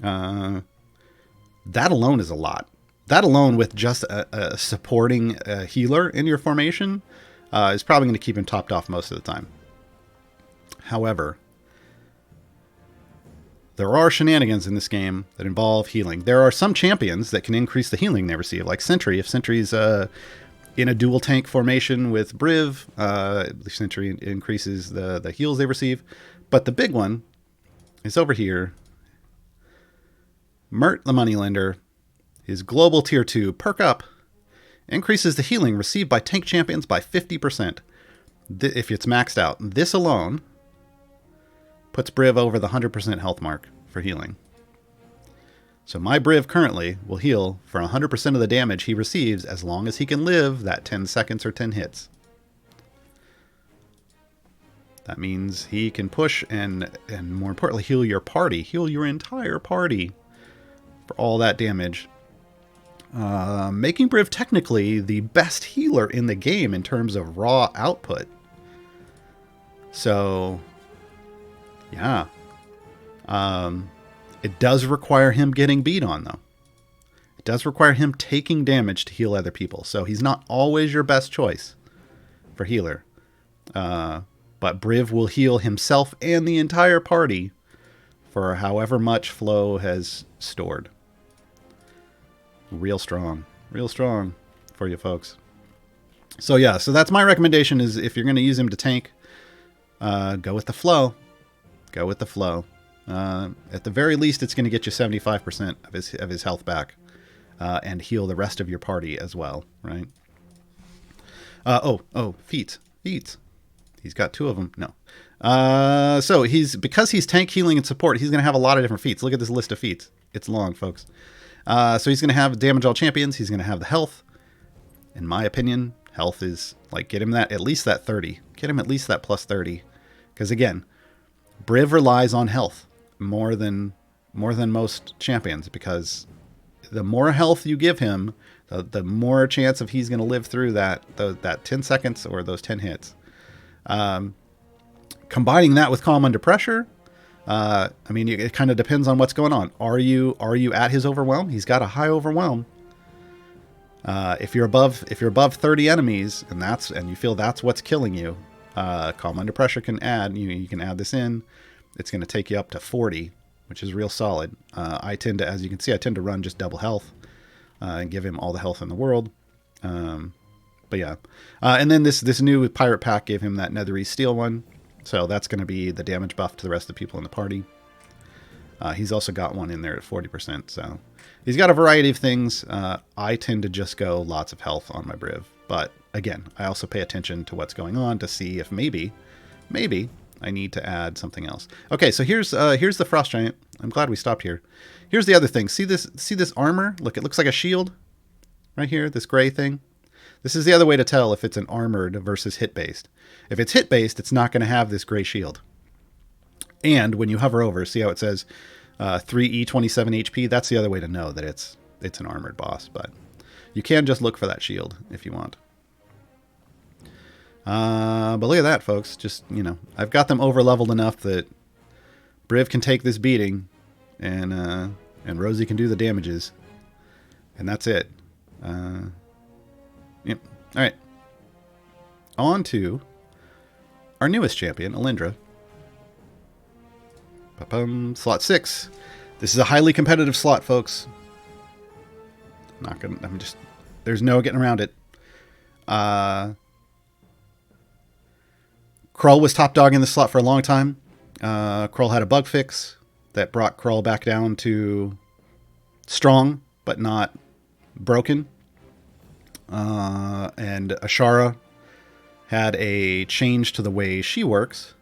That alone is a lot. That alone with just a supporting healer in your formation is probably going to keep him topped off most of the time. However, there are shenanigans in this game that involve healing. There are some champions that can increase the healing they receive, like Sentry. If Sentry's in a dual tank formation with Briv, the Sentry increases the heals they receive. But the big one is over here. Mert the Moneylender. His global tier 2 perk up increases the healing received by tank champions by 50% if it's maxed out. This alone puts Briv over the 100% health mark for healing. So my Briv currently will heal for 100% of the damage he receives as long as he can live that 10 seconds or 10 hits. That means he can push and more importantly heal your party, heal your entire party for all that damage. Making Briv technically the best healer in the game in terms of raw output. So, yeah. It does require him getting beat on, though. It does require him taking damage to heal other people. So he's not always your best choice for healer. but Briv will heal himself and the entire party for however much Flo has stored. Real strong for you folks. So yeah, so that's my recommendation, is if you're going to use him to tank, go with the Flo. Go with the Flo. At the very least, it's going to get you 75% of his health back, and heal the rest of your party as well, right? Feats. He's got 2 of them. No. So because he's tank, healing, and support, he's going to have a lot of different feats. Look at this list of feats. It's long, folks. So he's going to have damage all champions. He's going to have the health. In my opinion, health is like, get him at least that 30. Get him at least that plus 30. Because again, Briv relies on health more than most champions, because the more health you give him, the more chance of he's going to live through that 10 seconds or those 10 hits. Combining that with Calm Under Pressure, I mean, it kind of depends on what's going on. Are you at his overwhelm? He's got a high overwhelm. If you're above 30 enemies and you feel that's what's killing you, Calm Under Pressure can add. You can add this in. It's going to take you up to 40, which is real solid. I tend to, as you can see, run just double health and give him all the health in the world. But yeah, and then this new pirate pack gave him that Netherese Steel one. So that's going to be the damage buff to the rest of the people in the party. He's also got one in there at 40%. So he's got a variety of things. I tend to just go lots of health on my Briv. But again, I also pay attention to what's going on to see if maybe I need to add something else. Okay, so here's the Frost Giant. I'm glad we stopped here. Here's the other thing. See this armor? Look, it looks like a shield right here, this gray thing. This is the other way to tell if it's an armored versus hit-based. If it's hit-based, it's not going to have this gray shield. And when you hover over, see how it says 3E27 HP? That's the other way to know that it's an armored boss. But you can just look for that shield if you want. But look at that, folks. Just, I've got them over-leveled enough that Briv can take this beating, and Rosie can do the damages. And that's it. Yep. All right. On to our newest champion, Alindra. Slot 6. This is a highly competitive slot, folks. There's no getting around it. Krull was top dog in the slot for a long time. Krull had a bug fix that brought Krull back down to strong, but not broken. And Ashara had a change to the way she works,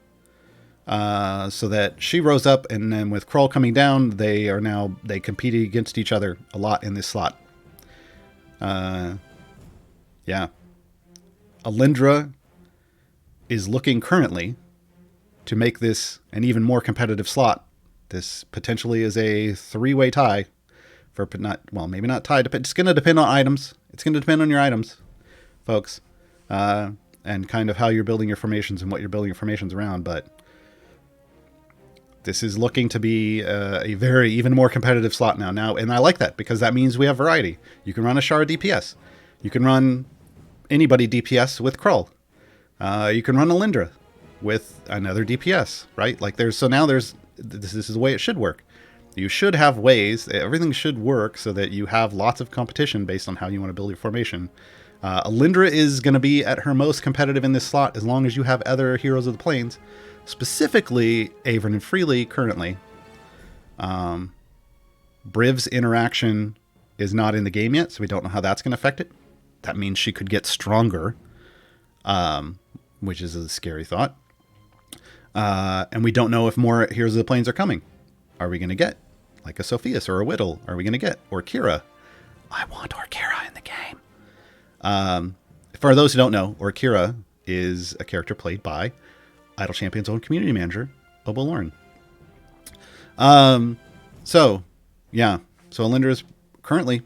so that she rose up, and then with Krull coming down, they competed against each other a lot in this slot. Yeah. Alindra is looking currently to make this an even more competitive slot. This potentially is a 3-way tie for maybe not tie. It's going to depend on items. It's going to depend on your items, folks, and kind of how you're building your formations and what you're building your formations around. But this is looking to be a very even more competitive slot now. And I like that, because that means we have variety. You can run Ashara DPS. You can run anybody DPS with Krull. You can run Alindra with another DPS, right? Like this is the way it should work. You should have ways, everything should work so that you have lots of competition based on how you want to build your formation. Alindra is going to be at her most competitive in this slot as long as you have other Heroes of the Plains, specifically Avern and Freely currently. Briv's interaction is not in the game yet, so we don't know how that's going to affect it. That means she could get stronger, which is a scary thought. And we don't know if more Heroes of the Plains are coming. Are we going to get like a Sophias or a Whittle? Are we going to get Orkira? I want Orkira in the game. For those who don't know, Orkira is a character played by Idle Champion's own community manager, Obo Lauren. So Alindra is currently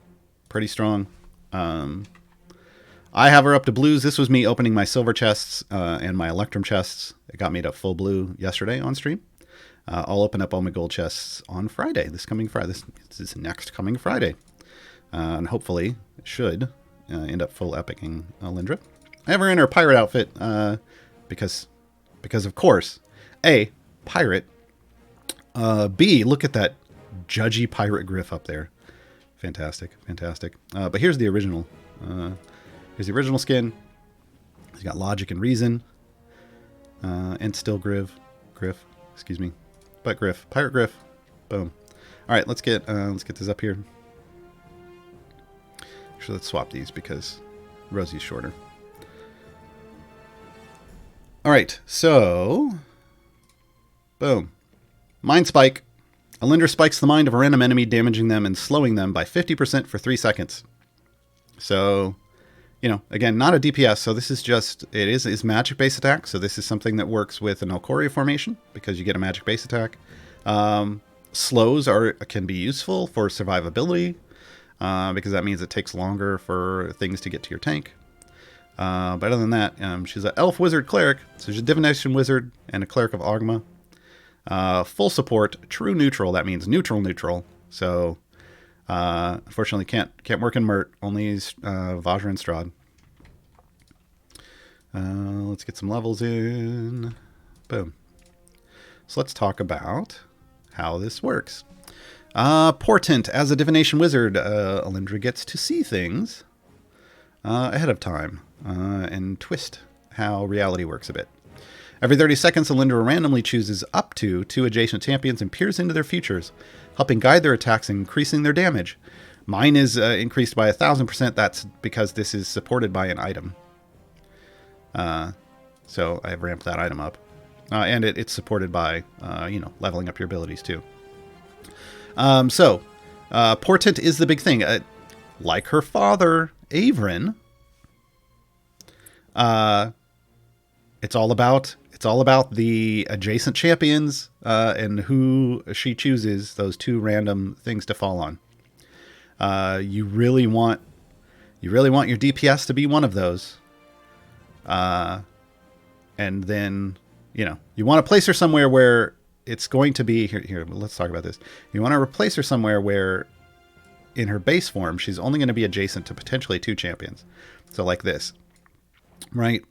pretty strong. I have her up to blues. This was me opening my silver chests and my Electrum chests. It got me to full blue yesterday on stream. I'll open up all my gold chests on Friday. This coming Friday. This is next coming Friday. And hopefully it should end up full epicing Alindra. I have her in her pirate outfit because Because, of course, A, pirate. B, look at that judgy pirate griff up there. Fantastic, fantastic. But here's the original. Here's the original skin. He's got logic and reason. And still griff, excuse me. But griff, pirate griff. Boom. All right, let's get this up here. Actually, let's swap these because Rosie's shorter. All right, so boom. Mind spike. Alinder spikes the mind of a random enemy, damaging them and slowing them by 50% for 3 seconds. So, you know, again, not a DPS. So this is just, it is magic base attack. So this is something that works with an Alcoria formation because you get a magic base attack. Slows can be useful for survivability because that means it takes longer for things to get to your tank. But other than that, she's an elf wizard cleric. So she's a divination wizard and a cleric of Ogma. Full support, true neutral. That means neutral. So unfortunately can't work in Mert. Only Vajra and Strahd. Let's get some levels in. Boom. So let's talk about how this works. Portent. As a divination wizard, Alindra gets to see things ahead of time and twist how reality works a bit. Every 30 seconds, Alindra randomly chooses up to 2 adjacent champions and peers into their futures, helping guide their attacks and increasing their damage. Mine is increased by 1,000%. That's because this is supported by an item. So I've ramped that item up. And it's supported by, leveling up your abilities too. Portent is the big thing. Like her father, Averin, it's all about the adjacent champions and who she chooses those 2 random things to fall on. You really want your DPS to be one of those. And then, you want to place her somewhere where it's going to be here. Let's talk about this. You want to replace her somewhere where in her base form, she's only going to be adjacent to potentially 2 champions. So like this, right?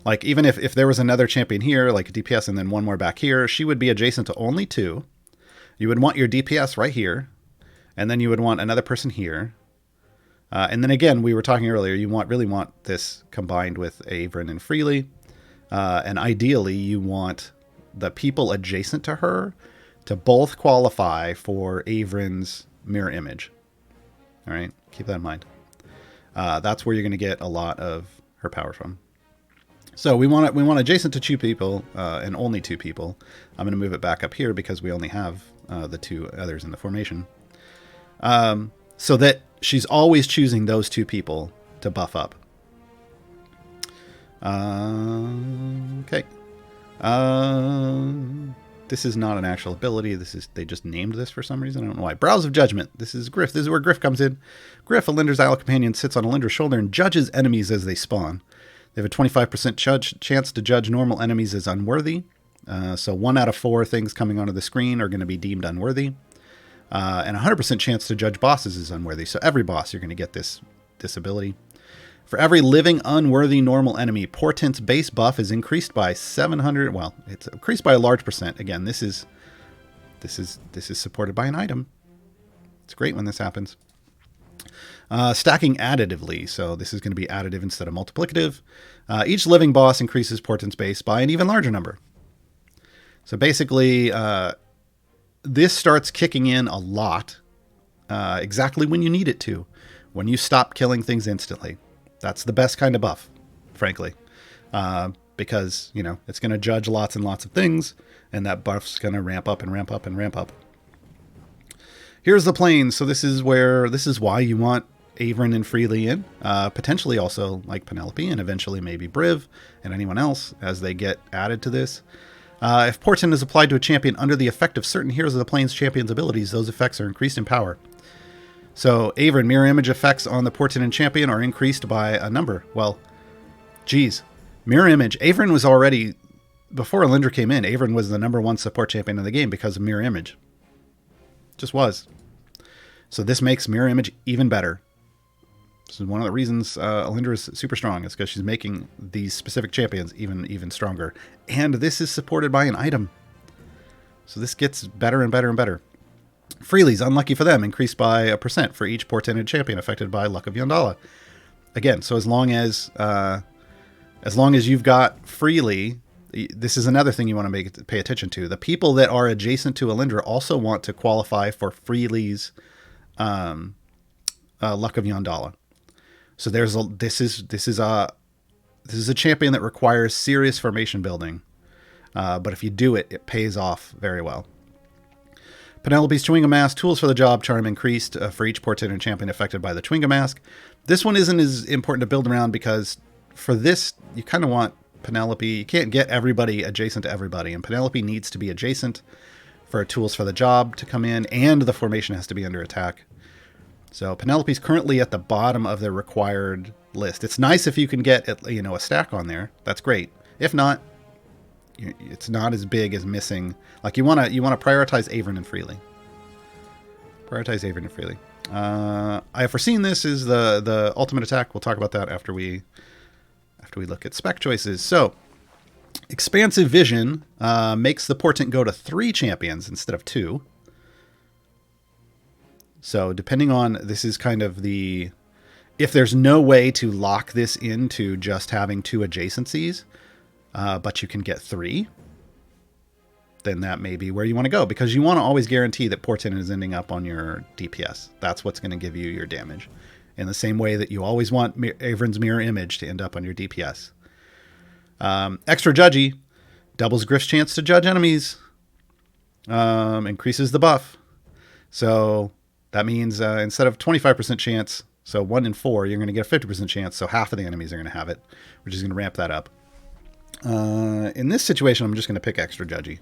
Like even if there was another champion here, like a DPS and then one more back here, she would be adjacent to only 2. You would want your DPS right here. And then you would want another person here. And then again, we were talking earlier, you really want this combined with Averin and Freely. And ideally, you want the people adjacent to her to both qualify for Averin's mirror image. All right, keep that in mind. That's where you're going to get a lot of her power from. So we want adjacent to 2 people and only 2 people. I'm going to move it back up here because we only have the 2 others in the formation. So that she's always choosing those 2 people to buff up. Okay. This is not an actual ability. They just named this for some reason. I don't know why. Brows of Judgment. This is Griff. This is where Griff comes in. Griff, Alindra's ally companion, sits on Alindra's shoulder and judges enemies as they spawn. They have a 25% chance to judge normal enemies as unworthy. So 1 out of 4 things coming onto the screen are going to be deemed unworthy. And 100% chance to judge bosses as unworthy. So every boss, you're going to get this ability. For every living unworthy normal enemy, Portent's base buff is increased by 700. Well, it's increased by a large percent. Again, this is supported by an item. It's great when this happens. Stacking additively. So this is going to be additive instead of multiplicative. Each living boss increases Portent's base by an even larger number. So basically, this starts kicking in a lot exactly when you need it to. When you stop killing things instantly. That's the best kind of buff, frankly. Because, it's going to judge lots and lots of things. And that buff's going to ramp up and ramp up and ramp up. Here's the plains. So this is why you want Averin and Freely in. Potentially also like Penelope and eventually maybe Briv and anyone else as they get added to this. If Portent is applied to a champion under the effect of certain Heroes of the Plains champion's abilities, those effects are increased in power. So Averin, mirror image effects on the Portent and champion are increased by a number. Well, geez. Mirror image. Averin was already, before Alindra came in, Averin was the #1 support champion in the game because of mirror image. Just was. So this makes mirror image even better. This is one of the reasons Alindra is super strong. It's because she's making these specific champions even stronger. And this is supported by an item. So this gets better and better and better. Freely's, unlucky for them, increased by 1% for each portended champion affected by Luck of Yondala. Again, so as long as you've got Freely, this is another thing you want to pay attention to. The people that are adjacent to Alindra also want to qualify for Freely's Luck of Yondala. So this is a champion that requires serious formation building, but if you do it, it pays off very well. Penelope's Chewing Mask, tools for the job, charm increased for each portended champion affected by the Chewing Mask. This one isn't as important to build around because for this you kind of want Penelope. You can't get everybody adjacent to everybody, and Penelope needs to be adjacent for tools for the job to come in, and the formation has to be under attack. So Penelope's currently at the bottom of the required list. It's nice if you can get a stack on there. That's great. If not, it's not as big as missing. Like you want to prioritize Avern and Freely. Prioritize Avern and Freely. I have foreseen this is the ultimate attack. We'll talk about that after we look at spec choices. So Expansive Vision makes the portent go to 3 champions instead of 2. So depending on, this is kind of if there's no way to lock this into just having 2 adjacencies, but you can get 3, then that may be where you want to go, because you want to always guarantee that portent is ending up on your DPS. That's what's going to give you your damage. In the same way that you always want Avern's Mirror Image to end up on your DPS. Extra Judgy doubles Griff's chance to judge enemies, increases the buff. So that means instead of 25% chance, so 1 in 4, you're going to get a 50% chance, so half of the enemies are going to have it, which is going to ramp that up. In this situation, I'm just going to pick Extra Judgy,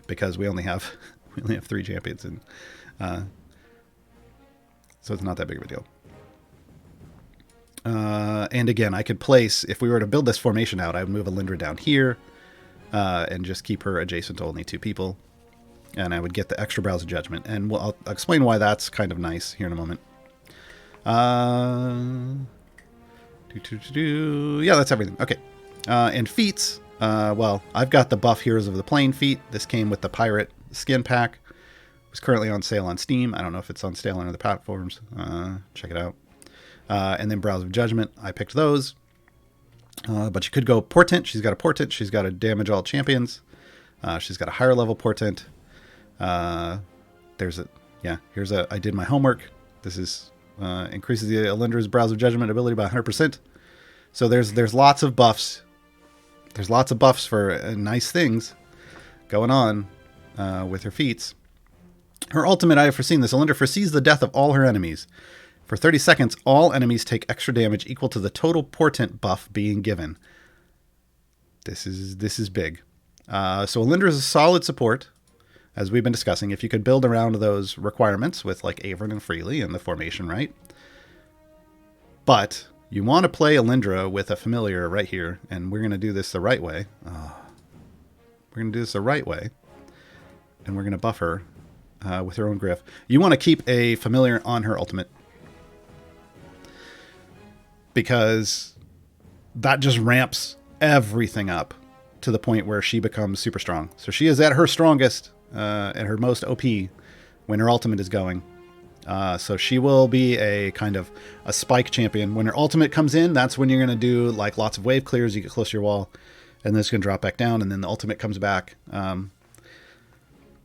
because we only have 3 champions, and so it's not that big of a deal. And again, I could place, if we were to build this formation out, I would move Alindra down here, and just keep her adjacent to only 2 people. And I would get the extra Brows of Judgment. And I'll explain why that's kind of nice here in a moment. Yeah, that's everything. Okay. And Feats, well, I've got the buff Heroes of the Plain feat. This came with the Pirate skin pack. It's currently on sale on Steam. I don't know if it's on sale on other platforms. Check it out. And then Brows of Judgment, I picked those. But you could go Portent. She's got a Portent. She's got a damage all champions. She's got a higher level Portent. I did my homework. This is increases the Alindra's Brows of Judgment ability by 100%. So there's lots of buffs. There's lots of buffs for nice things going on with her feats. Her ultimate, I have foreseen this. Alindra foresees the death of all her enemies. For 30 seconds, all enemies take extra damage equal to the total portent buff being given. This is big. So Alindra is a solid support, as we've been discussing. If you could build around those requirements with like Avern and Freely and the formation, right? But you want to play Alindra with a familiar right here, and we're going to do this the right way. We're going to do this the right way, and we're going to buff her with her own Griff. You want to keep a familiar on her ultimate, because that just ramps everything up to the point where she becomes super strong. So she is at her strongest, at her most OP when her ultimate is going. So she will be a kind of a spike champion. When her ultimate comes in, that's when you're going to do like lots of wave clears. You get close to your wall, and then it's going to drop back down, and then the ultimate comes back.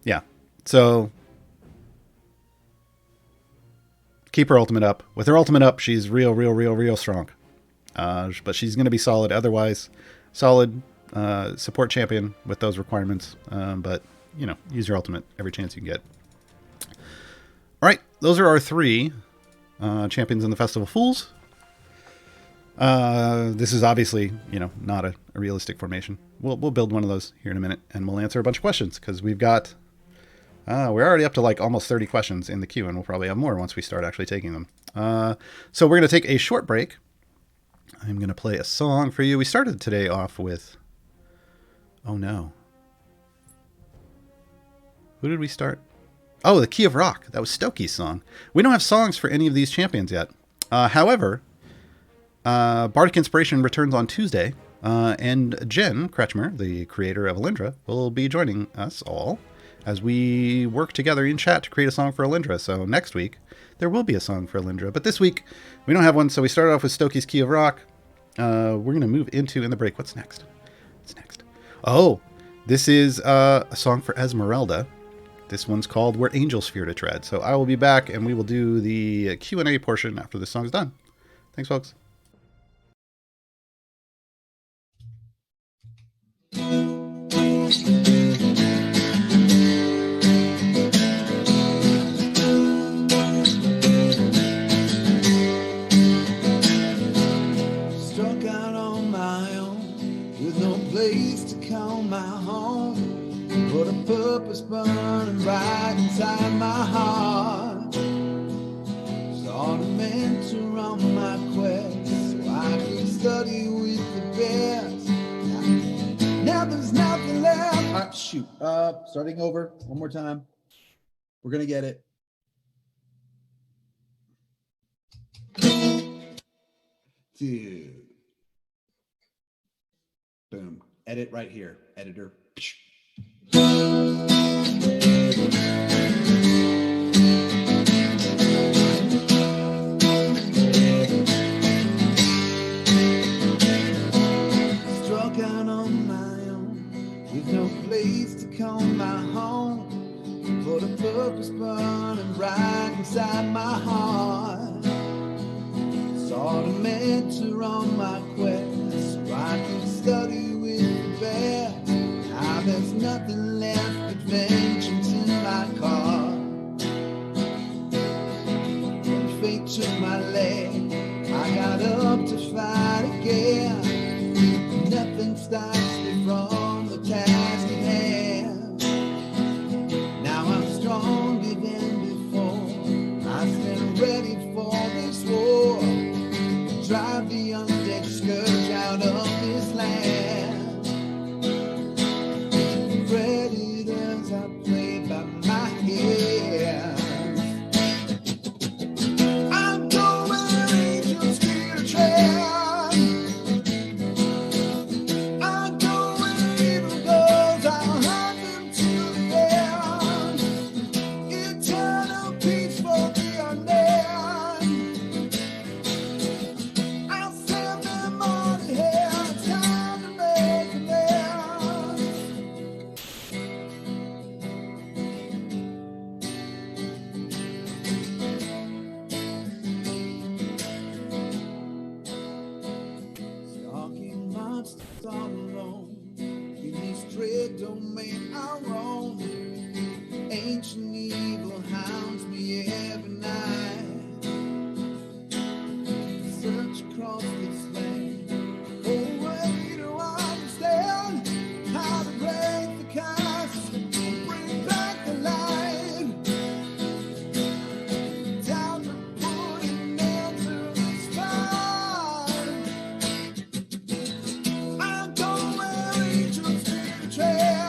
Yeah. So keep her ultimate up. With her ultimate up, she's real strong. But she's going to be solid. Otherwise, solid support champion with those requirements. But, use your ultimate every chance you can get. All right. Those are our 3 champions in the Festival of Fools. This is obviously, not a realistic formation. We'll build one of those here in a minute, and we'll answer a bunch of questions, because we've got... we're already up to like almost 30 questions in the queue, and we'll probably have more once we start actually taking them. So we're going to take a short break. I'm going to play a song for you. We started today off with... Oh, no. Who did we start? Oh, the Key of Rock. That was Stokey's song. We don't have songs for any of these champions yet. However, Bardic Inspiration returns on Tuesday, and Jen Kretschmer, the creator of Alindra, will be joining us all as we work together in chat to create a song for Alindra. So next week, there will be a song for Alindra, but this week, we don't have one, so we started off with Stokey's Key of Rock. We're going to move into In the Break. What's next? Oh, this is a song for Esmeralda. This one's called Where Angels Fear to Tread. So I will be back, and we will do the Q&A portion after this song's done. Thanks, folks. Struck out on my own with no place to call my home, but a purpose burning right inside my heart. Started mentor on my quest so I could study with the best. Now there's nothing left. Shoot. Starting over. One more time. We're going to get it. Dude. Boom. Edit right here. Editor. Struck out on my own with no place to call my home, but a purpose burning right inside my heart. Sought a mentor on my quest so I could study with the best. Now there's nothing left but vengeance in my car. When fate took my leg, I got up to fight again. Nothing stops me from the task at hand. Now I'm stronger than before. I stand ready for this war. Drive the undead scourge out of this land. Predators I play by my hands. I'm going angels fear to tread. I'm going evil goes, I'll hunt them to the end. Eternal peace for the undead. Domain I roam. Ancient evil hounds me every night. Search across this land. Oh, where do I understand how to break the cast and bring back the light? Time to put an end to this fight. I go where angels fear to tread.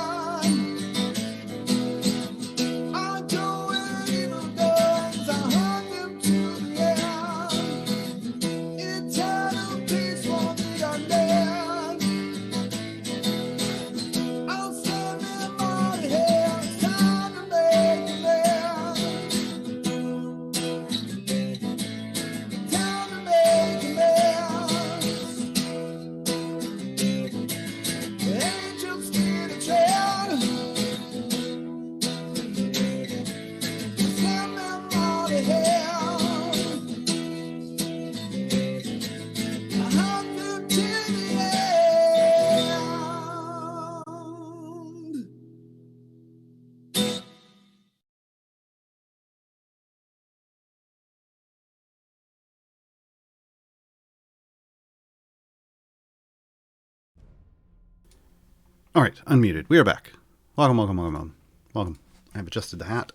All right, unmuted. We are back. Welcome. I've adjusted the hat.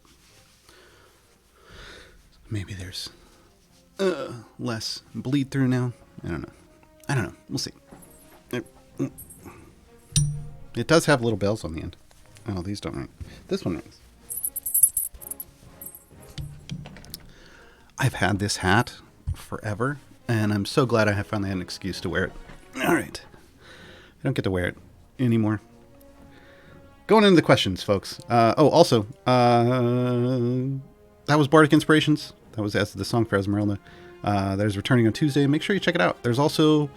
Maybe there's less bleed through now. I don't know. We'll see. It does have little bells on the end. Oh, these don't ring. This one rings. I've had this hat forever, And I'm so glad I have finally had an excuse to wear it. All right. I don't get to wear it anymore. Going into the questions, folks. Also, that was Bardic Inspirations. That was the song for Esmeralda. That is returning on Tuesday. Make sure you check it out. There's also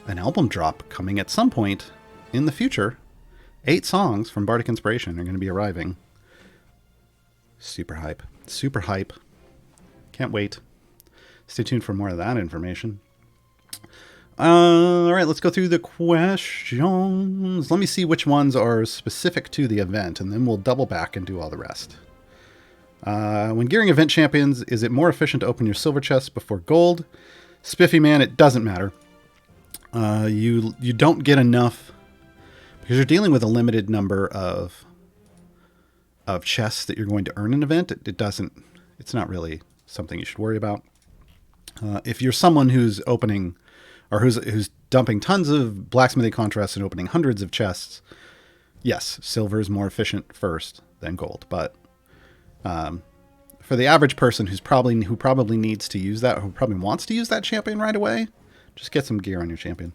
an album drop coming at some point in the future. 8 songs from Bardic Inspiration are going to be arriving. Super hype. Super hype. Can't wait. Stay tuned for more of that information. All right, let's go through the questions. Let me see which ones are specific to the event, and then we'll double back and do all the rest. When gearing event champions, is it more efficient to open your silver chest before gold? Spiffy man, it doesn't matter. You don't get enough because you're dealing with a limited number of chests that you're going to earn an event. It's not really something you should worry about. If you're someone who's opening or who's dumping tons of blacksmithing contracts and opening hundreds of chests, yes, silver is more efficient first than gold. But for the average person who probably needs to use that, who probably wants to use that champion right away, just get some gear on your champion.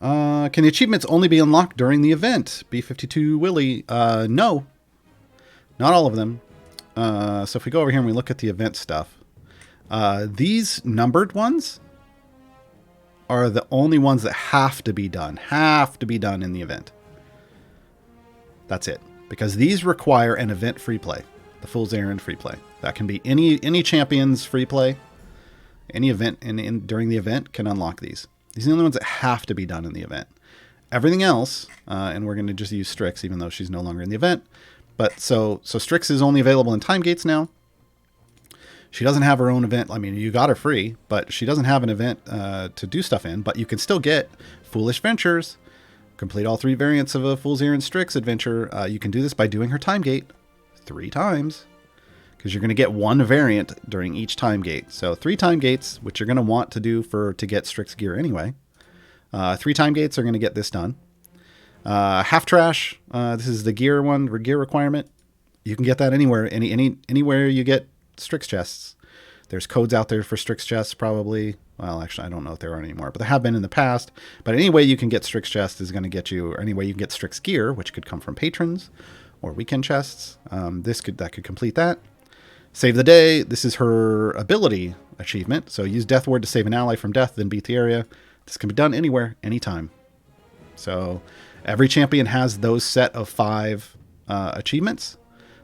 Can the achievements only be unlocked during the event? B52 Willie, no, not all of them. So if we go over here and we look at the event stuff, these numbered ones are the only ones that have to be done in the event. That's it. Because these require an event free play. The Fool's Errand free play. That can be any champion's free play. Any event during the event can unlock these. These are the only ones that have to be done in the event. Everything else, and we're going to just use Strix, even though she's no longer in the event. But so Strix is only available in time gates now. She doesn't have her own event. I mean, you got her free, but she doesn't have an event to do stuff in. But you can still get Foolish Ventures. Complete all 3 variants of a Fool's Errand Strix adventure. You can do this by doing her time gate 3 times. Because you're going to get 1 variant during each time gate. So 3 time gates, which you're going to want to do to get Strix gear anyway. 3 time gates are going to get this done. Half Trash, this is the gear requirement. You can get that anywhere, anywhere you get Strix chests. There's codes out there for Strix chests probably. Well, actually, I don't know if there are anymore, but there have been in the past. But any way you can get Strix chests is going to get you, or any way you can get Strix gear, which could come from patrons or weekend chests. That could complete that. Save the day. This is her ability achievement. So use Death Ward to save an ally from death, then beat the area. This can be done anywhere, anytime. So every champion has those set of 5 achievements.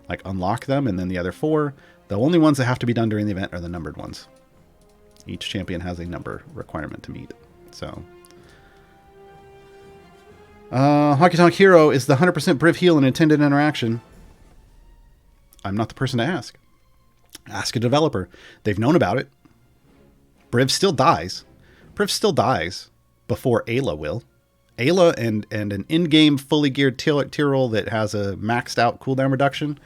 Like unlock them, and then the other 4. The only ones that have to be done during the event are the numbered ones. Each champion has a number requirement to meet. So, Honky Tonk Hero, is the 100% Briv heal an intended interaction? I'm not the person to ask. Ask a developer. They've known about it. Briv still dies. Briv still dies before Ayla will. Ayla and an in-game fully geared Tyrol that has a maxed out cooldown reduction.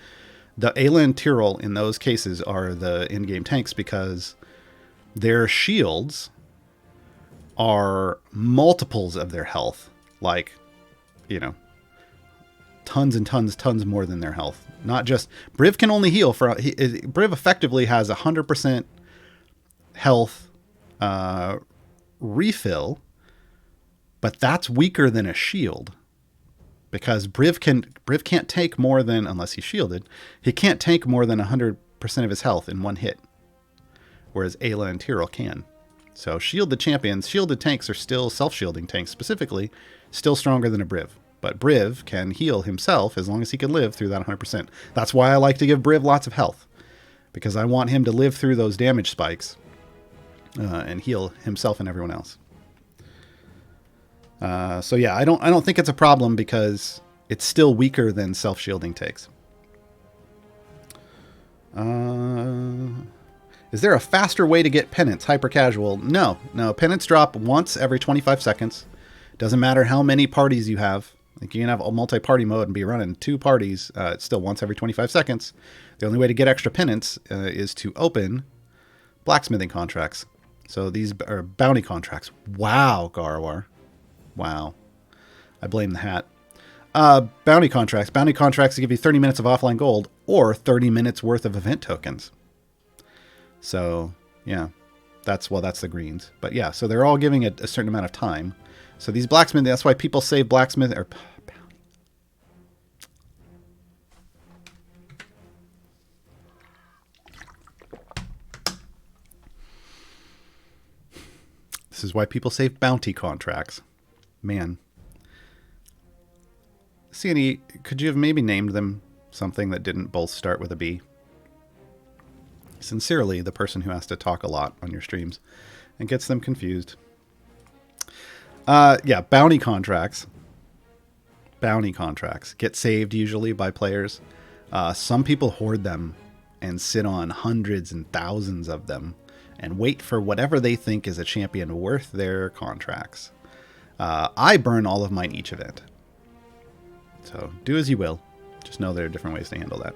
The Ayla and Tyrol in those cases are the in-game tanks because their shields are multiples of their health. Like, tons and tons more than their health. Not just... Briv can only heal for... Briv effectively has 100% health refill, but that's weaker than a shield. Because Briv can't take more than... Unless he's shielded. He can't take more than 100% of his health in one hit. Whereas Ayla and Tyrol can. So shielded champions, shielded tanks are still self-shielding tanks specifically, still stronger than a Briv. But Briv can heal himself as long as he can live through that 100%. That's why I like to give Briv lots of health. Because I want him to live through those damage spikes and heal himself and everyone else. So yeah, I don't think it's a problem because it's still weaker than self-shielding tanks. Is there a faster way to get penance? Hyper casual? No. Penance drop once every 25 seconds. Doesn't matter how many parties you have. Like you can have a multi-party mode and be running 2 parties. It's still once every 25 seconds. The only way to get extra penance is to open blacksmithing contracts. So these are bounty contracts. Wow, Gaarawarr. Wow. I blame the hat. Bounty contracts. Bounty contracts give you 30 minutes of offline gold or 30 minutes worth of event tokens. So, yeah. That's the greens. But yeah, so they're all giving it a certain amount of time. So these blacksmith, that's why people save blacksmith or this is why people save bounty contracts. Man. C&E, could you have maybe named them something that didn't both start with a B? Sincerely, the person who has to talk a lot on your streams and gets them confused. Yeah, bounty contracts. Bounty contracts get saved usually by players. Some people hoard them and sit on hundreds and thousands of them and wait for whatever they think is a champion worth their contracts. I burn all of mine each event. So do as you will. Just know there are different ways to handle that.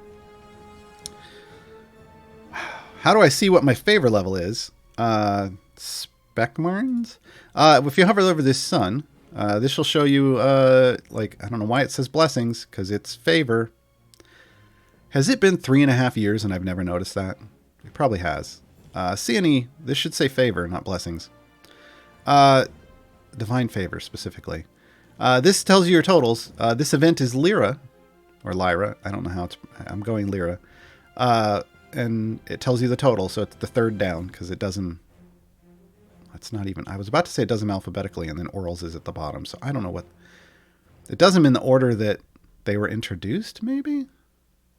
How do I see what my favorite level is? Spec Marns? If you hover over this sun, this will show you, like, I don't know why it says blessings, because it's favor. Has it been 3.5 years and I've never noticed that? It probably has. C&E, this should say favor, not blessings. Divine favor, specifically. This tells you your totals. This event is Lyra, or Lyra. I don't know how it's... I'm going Lyra. And it tells you the total, so it's the third down, because it doesn't... It's not even... I was about to say it does them alphabetically, and then Orals is at the bottom, so I don't know what... It does them in the order that they were introduced, maybe?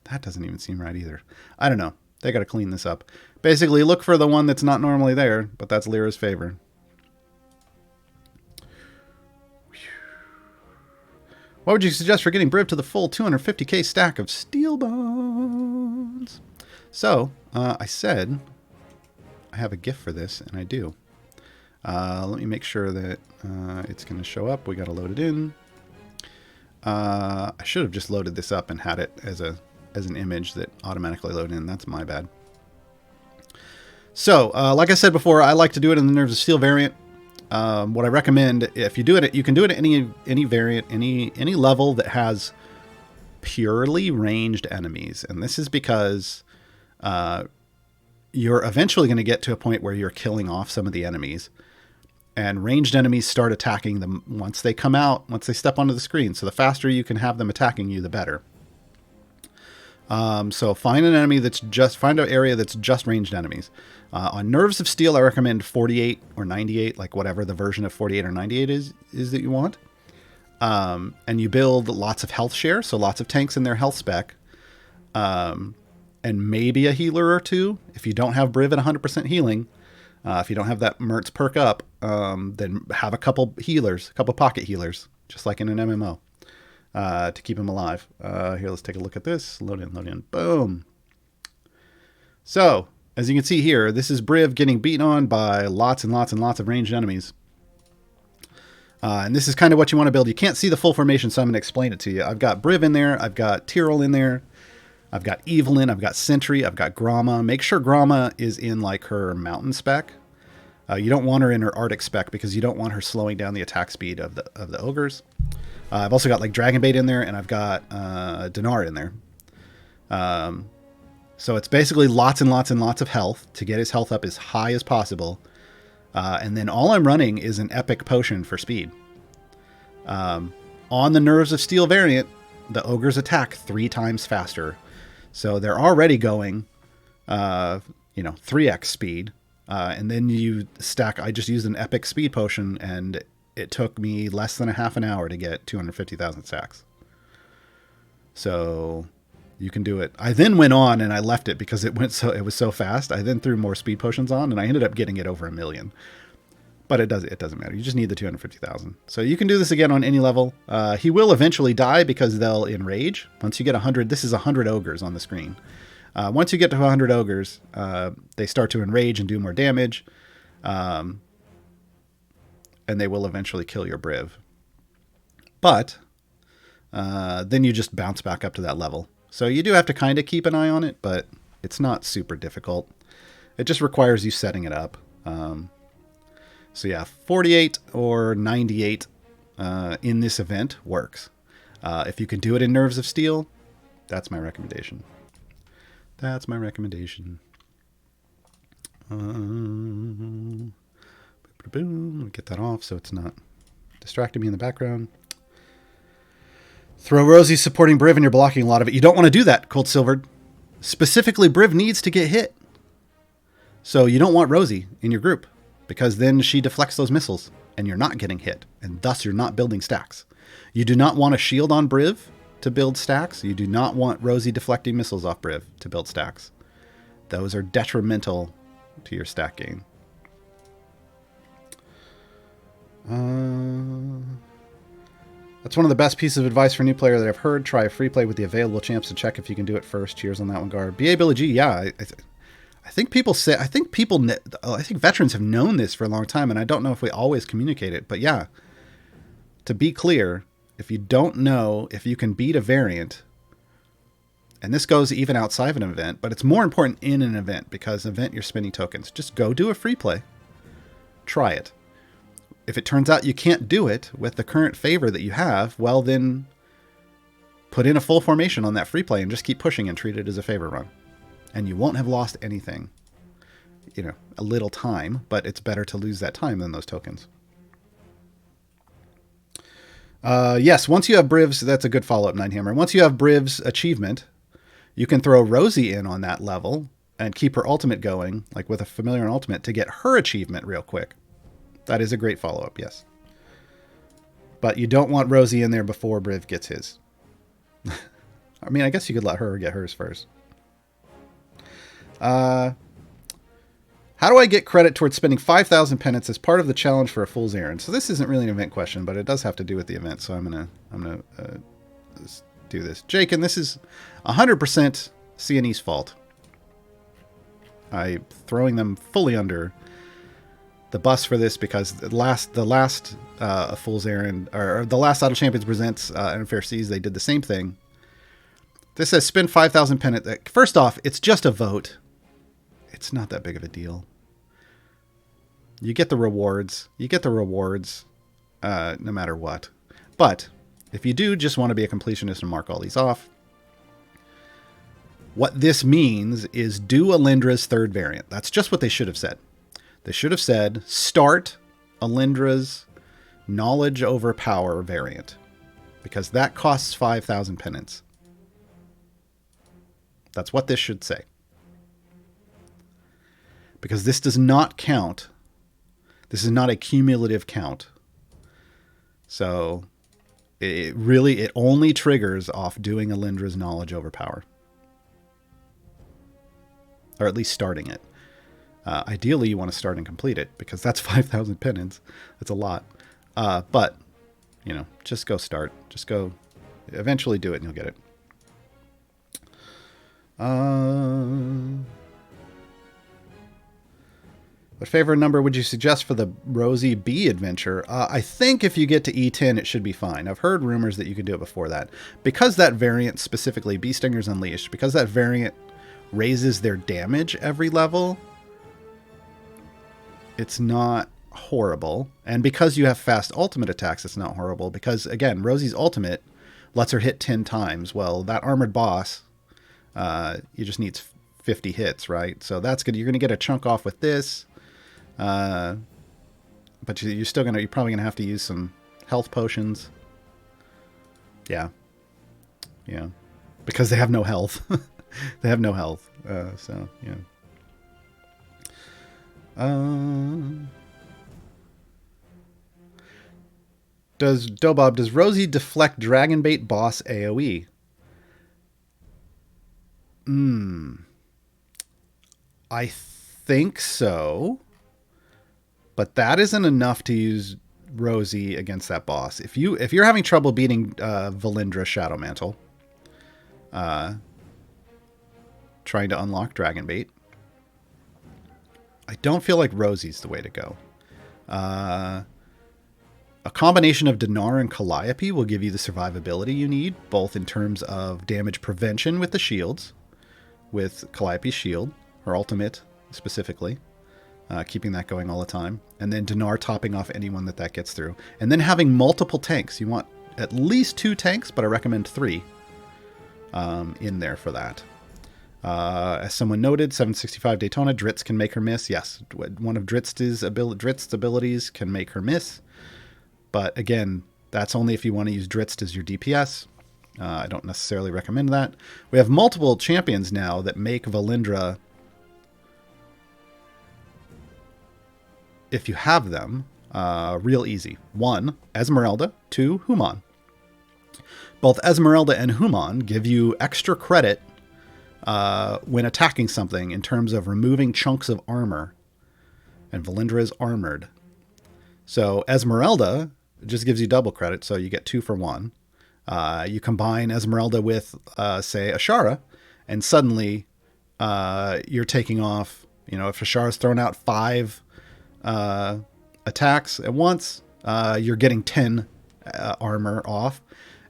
That doesn't even seem right either. I don't know. They got to clean this up. Basically, look for the one that's not normally there, but that's Lyra's favor. What would you suggest for getting Briv to the full 250k stack of steel bonds? So, I said I have a gift for this, and I do. Let me make sure that it's going to show up. We got to load it in. I should have just loaded this up and had it as an image that automatically loaded in. That's my bad. So, like I said before, I like to do it in the Nerves of Steel variant. What I recommend, if you do it, you can do it at any variant, any level that has purely ranged enemies. And this is because you're eventually going to get to a point where you're killing off some of the enemies. And ranged enemies start attacking them once they come out, once they step onto the screen. So the faster you can have them attacking you, the better. So find an enemy find an area that's just ranged enemies. On Nerves of Steel, I recommend 48 or 98, like whatever the version of 48 or 98 is that you want. And you build lots of health share, so lots of tanks in their health spec. And maybe a healer or two. If you don't have Briv at 100% healing, if you don't have that Mertz perk up, then have a couple healers, a couple pocket healers, just like in an MMO. To keep him alive. Here, let's take a look at this. Load in. Boom. So, as you can see here, this is Briv getting beaten on by lots and lots and lots of ranged enemies. And this is kind of what you want to build. You can't see the full formation, so I'm going to explain it to you. I've got Briv in there. I've got Tyrell in there. I've got Evelyn. I've got Sentry. I've got Grama. Make sure Grama is in like her mountain spec. You don't want her in her Arctic spec because you don't want her slowing down the attack speed of the ogres. I've also got like Dragonbait in there, and I've got Dinar in there. So it's basically lots and lots and lots of health to get his health up as high as possible. And then all I'm running is an epic potion for speed. On the Nerves of Steel variant, the ogres attack 3 times faster. So they're already going, 3x speed. And then you stack, I just used an epic speed potion, and it took me less than a half an hour to get 250,000 stacks. So you can do it. I then went on and I left it because it was so fast. I then threw more speed potions on and I ended up getting it over 1 million. But it doesn't matter. You just need the 250,000. So you can do this again on any level. He will eventually die because they'll enrage. Once you get 100, this is 100 ogres on the screen. Once you get to 100 ogres, they start to enrage and do more damage. And they will eventually kill your Briv. But then you just bounce back up to that level. So you do have to kind of keep an eye on it, but it's not super difficult. It just requires you setting it up. So yeah, 48 or 98 in this event works. If you can do it in Nerves of Steel, that's my recommendation. That's my recommendation. Boom. Get that off so it's not distracting me in the background. Throw Rosie supporting Briv and you're blocking a lot of it. You don't want to do that, Cold Silvered. Specifically, Briv needs to get hit. So you don't want Rosie in your group because then she deflects those missiles and you're not getting hit. And thus you're not building stacks. You do not want a shield on Briv to build stacks. You do not want Rosie deflecting missiles off Briv to build stacks. Those are detrimental to your stack gain. That's one of the best pieces of advice for a new player that I've heard. Try a free play with the available champs and check if you can do it first. Cheers on that one, Gar. BA Billy G, yeah. I think veterans have known this for a long time, and I don't know if we always communicate it. But yeah, to be clear, if you don't know if you can beat a variant, and this goes even outside of an event, but it's more important in an event because an event you're spending tokens. Just go do a free play. Try it. If it turns out you can't do it with the current favor that you have, well then put in a full formation on that free play and just keep pushing and treat it as a favor run. And you won't have lost anything. You know, a little time, but it's better to lose that time than those tokens. Yes, once you have Briv's, that's a good follow-up, Ninehammer. Once you have Briv's achievement, you can throw Rosie in on that level and keep her ultimate going, like with a familiar and ultimate, to get her achievement real quick. That is a great follow-up, yes. But you don't want Rosie in there before Briv gets his. I mean, I guess you could let her get hers first. How do I get credit towards spending 5,000 penance as part of the challenge for a fool's errand? So this isn't really an event question, but it does have to do with the event. So I'm gonna do this. Jake, and this is 100% CNE's fault. I'm throwing them fully under the bus for this because the last Fool's Errand, or the last Idle Champions Presents Unfair Seas, they did the same thing. This says spend 5,000 pennant. First off, it's just a vote. It's not that big of a deal. You get the rewards. No matter what. But if you do just want to be a completionist and mark all these off, what this means is do Alindra's third variant. That's just what they should have said. They should have said, start Alindra's knowledge over power variant. Because that costs 5,000 penance. That's what this should say. Because this does not count. This is not a cumulative count. So, it only triggers off doing Alindra's knowledge over power. Or at least starting it. Ideally, you want to start and complete it, because that's 5,000 penance. That's a lot. But, you know, just go start. Just go eventually do it and you'll get it. What favorite number would you suggest for the Rosie B adventure? I think if you get to E10, it should be fine. I've heard rumors that you could do it before that. Because that variant, specifically Bee Stingers Unleashed, because that variant raises their damage every level, it's not horrible. And because you have fast ultimate attacks, it's not horrible. Because, again, Rosie's ultimate lets her hit 10 times. Well, that armored boss, you just needs 50 hits, right? So that's good. You're going to get a chunk off with this. But you're probably going to have to use some health potions. Yeah. Yeah. Because they have no health. They have no health. So, yeah. Does Rosie deflect Dragonbait boss AoE? I think so. But that isn't enough to use Rosie against that boss. If you're having trouble beating Valindra Shadow Mantle, trying to unlock Dragonbait, I don't feel like Rosie's the way to go. A combination of Dinar and Calliope will give you the survivability you need, both in terms of damage prevention with the shields, with Calliope's shield, her ultimate specifically, keeping that going all the time, and then Dinar topping off anyone that gets through. And then having multiple tanks. You want at least 2 tanks, but I recommend 3 in there for that. As someone noted, 765 Daytona, Dritz can make her miss. Yes, one of Dritz's abilities can make her miss. But again, that's only if you want to use Dritz as your DPS. I don't necessarily recommend that. We have multiple champions now that make Valindra, if you have them, real easy. 1, Esmeralda. 2, Human. Both Esmeralda and Human give you extra credit when attacking something in terms of removing chunks of armor. And Valindra is armored. So Esmeralda just gives you double credit, so you get 2 for 1. You combine Esmeralda with, say, Ashara, and suddenly you're taking off, if Ashara's thrown out 5 attacks at once, you're getting 10 armor off.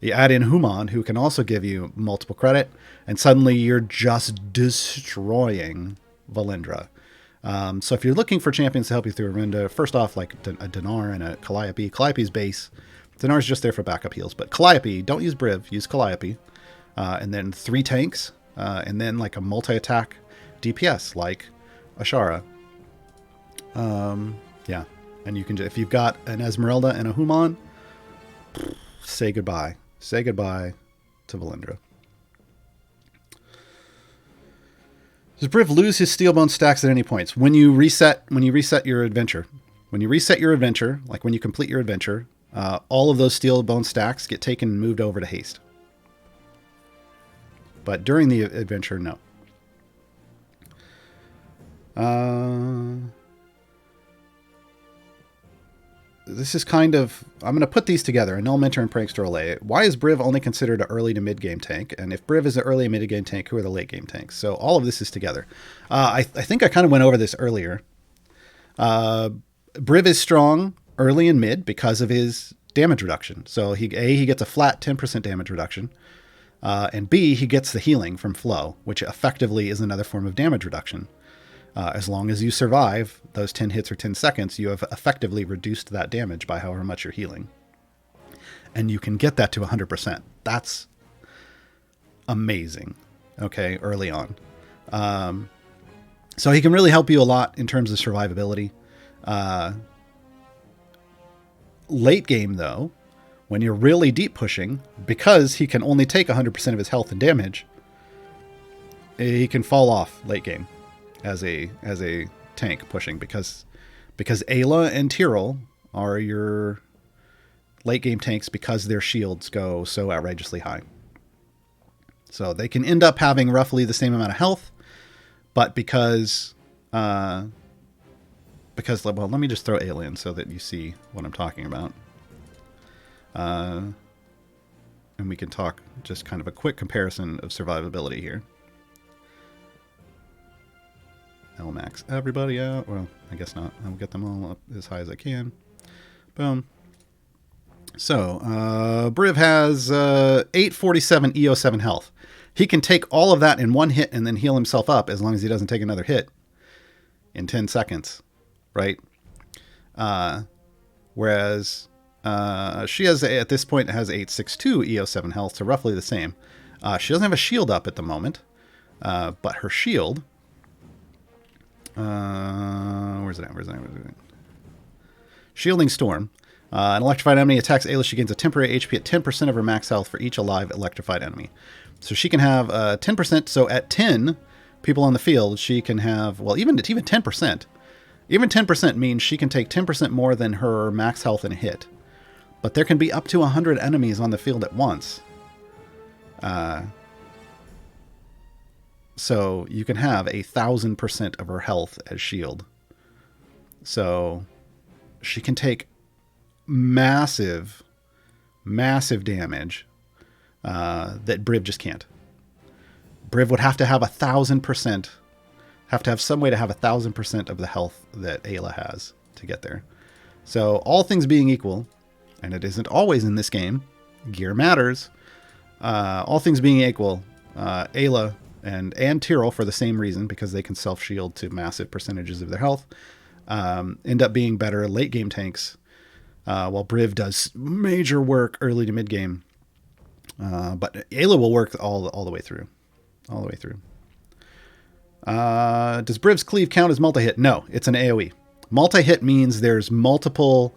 You add in Human, who can also give you multiple credit, and suddenly you're just destroying Valindra. So if you're looking for champions to help you through Valindra, first off, like a Dinar and a Calliope. Calliope's base. Dinar's just there for backup heals, but Calliope, don't use Briv, use Calliope. And then 3 tanks, and then like a multi-attack DPS like Ashara. Yeah, and you can, if you've got an Esmeralda and a Human, say goodbye. Say goodbye to Valindra. Does Briv lose his Steelbone stacks at any points? When you reset your adventure. When you reset your adventure, like when you complete your adventure, all of those Steelbone stacks get taken and moved over to haste. But during the adventure, no. This is kind of... I'm going to put these together. Null Mentor and Prankster Olay. Why is Briv only considered an early to mid-game tank? And if Briv is an early and mid-game tank, who are the late-game tanks? So all of this is together. I think I kind of went over this earlier. Briv is strong early and mid because of his damage reduction. So he gets a flat 10% damage reduction. And B, he gets the healing from Flow, which effectively is another form of damage reduction. As long as you survive those 10 hits or 10 seconds, you have effectively reduced that damage by however much you're healing. And you can get that to 100%. That's amazing, okay, early on. So he can really help you a lot in terms of survivability. Late game, though, when you're really deep pushing, because he can only take 100% of his health and damage, he can fall off late game as a tank pushing, because Ayla and Tyrell are your late game tanks because their shields go so outrageously high. So they can end up having roughly the same amount of health, but because well, let me just throw Ayla in so that you see what I'm talking about. And we can talk just kind of a quick comparison of survivability here. I'll max everybody out. Well, I guess not. I'll get them all up as high as I can. Boom. So, Briv has 847 EO7 health. He can take all of that in one hit and then heal himself up as long as he doesn't take another hit in 10 seconds, right? Whereas she has, at this point, has 862 EO7 health, so roughly the same. She doesn't have a shield up at the moment, but her shield... where's it at? Shielding Storm. An electrified enemy attacks Ayla. She gains a temporary HP at 10% of her max health for each alive electrified enemy. So she can have 10%. So at 10 people on the field, she can have, well, even 10%. Even 10% means she can take 10% more than her max health in a hit. But there can be up to 100 enemies on the field at once. So you can have 1,000% of her health as shield. So she can take massive damage that Briv just can't. Briv would have to have 1,000%, have to have some way to have 1,000% of the health that Ayla has to get there. So all things being equal, and it isn't always in this game, gear matters. All things being equal, Ayla and Tyrell, for the same reason, because they can self-shield to massive percentages of their health, end up being better late game tanks, while Briv does major work early to mid game. But Ayla will work all the way through. All the way through. Does Briv's Cleave count as multi-hit? No, it's an AoE. Multi-hit means there's multiple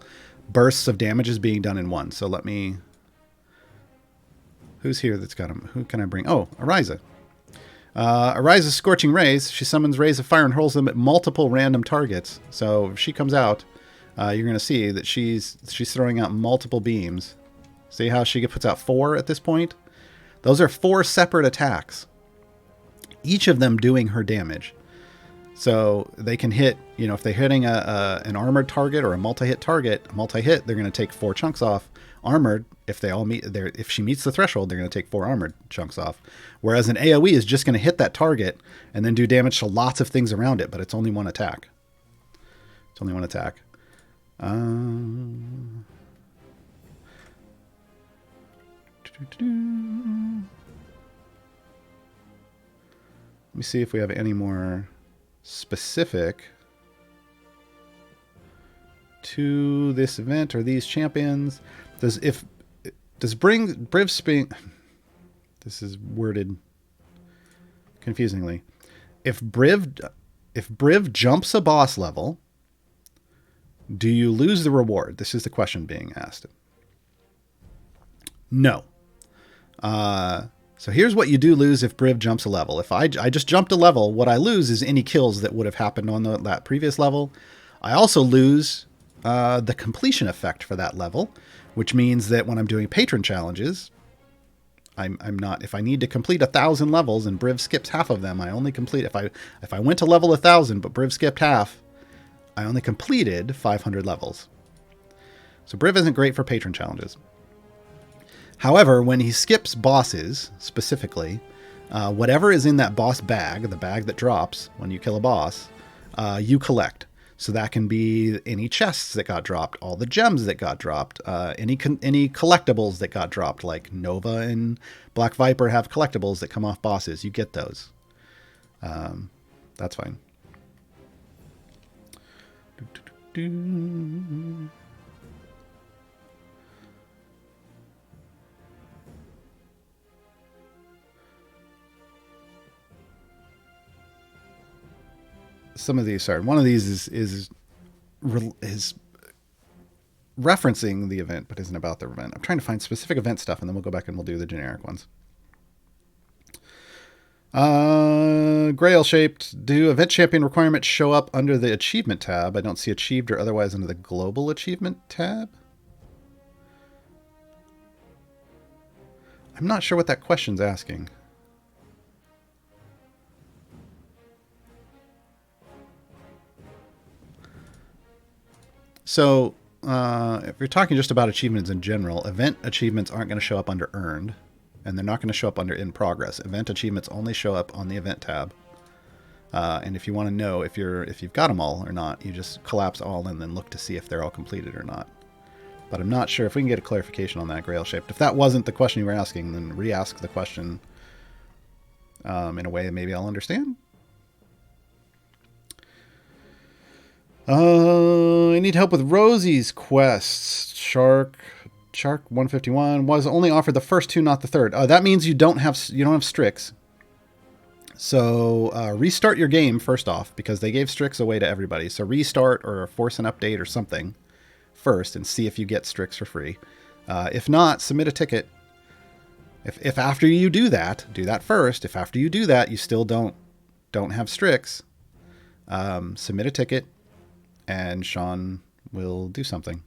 bursts of damages being done in one. So let me... Who's here that's got him? Who can I bring? Oh, Ariza. Ariza's Scorching Rays. She summons rays of fire and hurls them at multiple random targets. So if she comes out, you're going to see that she's throwing out multiple beams. See how she puts out 4 at this point? Those are 4 separate attacks, each of them doing her damage. So they can hit, if they're hitting an armored target or a multi-hit target, they're going to take 4 chunks off. Armored, if she meets the threshold, they're going to take 4 armored chunks off. Whereas an AoE is just going to hit that target and then do damage to lots of things around it, but it's only one attack. It's only one attack. Let me see if we have any more specific to this event or these champions. Briv Sping... This is worded confusingly. If Briv jumps a boss level, do you lose the reward? This is the question being asked. No. So here's what you do lose if Briv jumps a level. If I just jumped a level, what I lose is any kills that would have happened on that previous level. I also lose the completion effect for that level, which means that when I'm doing patron challenges, I'm not. If I need to complete 1,000 levels and Briv skips half of them, I only complete. If I went to level 1,000 but Briv skipped half, I only completed 500 levels. So Briv isn't great for patron challenges. However, when he skips bosses, specifically, whatever is in that boss bag, the bag that drops when you kill a boss, you collect. So that can be any chests that got dropped, all the gems that got dropped, any collectibles that got dropped, like Nova and Black Viper have collectibles that come off bosses. You get those. That's fine. Some of these, sorry, one of these is referencing the event, but isn't about the event. I'm trying to find specific event stuff, and then we'll go back and we'll do the generic ones. Grail shaped. Do event champion requirements show up under the achievement tab? I don't see achieved or otherwise under the global achievement tab. I'm not sure what that question's asking. So, if you're talking just about achievements in general, event achievements aren't going to show up under earned, and they're not going to show up under in progress. Event achievements only show up on the event tab. And if you want to know if you've got them all or not, you just collapse all and then look to see if they're all completed or not. But I'm not sure if we can get a clarification on that, Grail Shaped. If that wasn't the question you were asking, then re-ask the question in a way that maybe I'll understand. I need help with Rosie's quests. Shark 151 was only offered the first 2, not the third. That means you don't have Strix. So restart your game first off, because they gave Strix away to everybody. So restart or force an update or something first and see if you get Strix for free. If not, submit a ticket. If after you do that first. If after you do that you still don't have Strix, submit a ticket. And Sean will do something.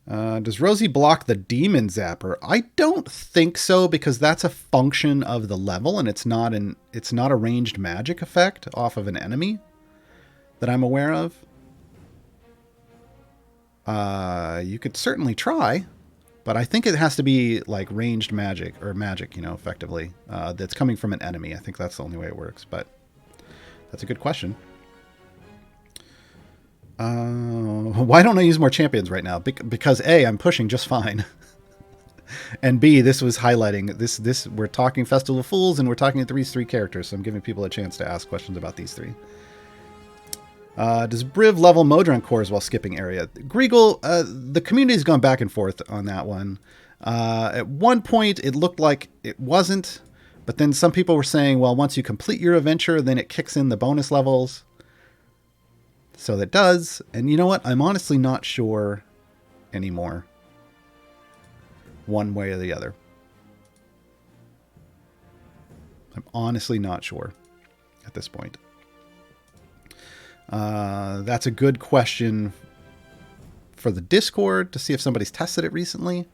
Does Rosie block the Demon Zapper? I don't think so, because that's a function of the level, and it's not a ranged magic effect off of an enemy that I'm aware of. You could certainly try, but I think it has to be like ranged magic or magic, effectively, that's coming from an enemy. I think that's the only way it works, but that's a good question. Why don't I use more champions right now? Because A, I'm pushing just fine. And B, this was highlighting this. We're talking Festival of Fools and we're talking these 3 characters. So I'm giving people a chance to ask questions about these 3. Does Briv level Modron cores while skipping area? Greagle, the community's gone back and forth on that one. At one point it looked like it wasn't, But then some people were saying, well, once you complete your adventure, then it kicks in the bonus levels. So that does. And you know what? I'm honestly not sure anymore. One way or the other. I'm honestly not sure at this point. That's a good question for the Discord to see if somebody's tested it recently.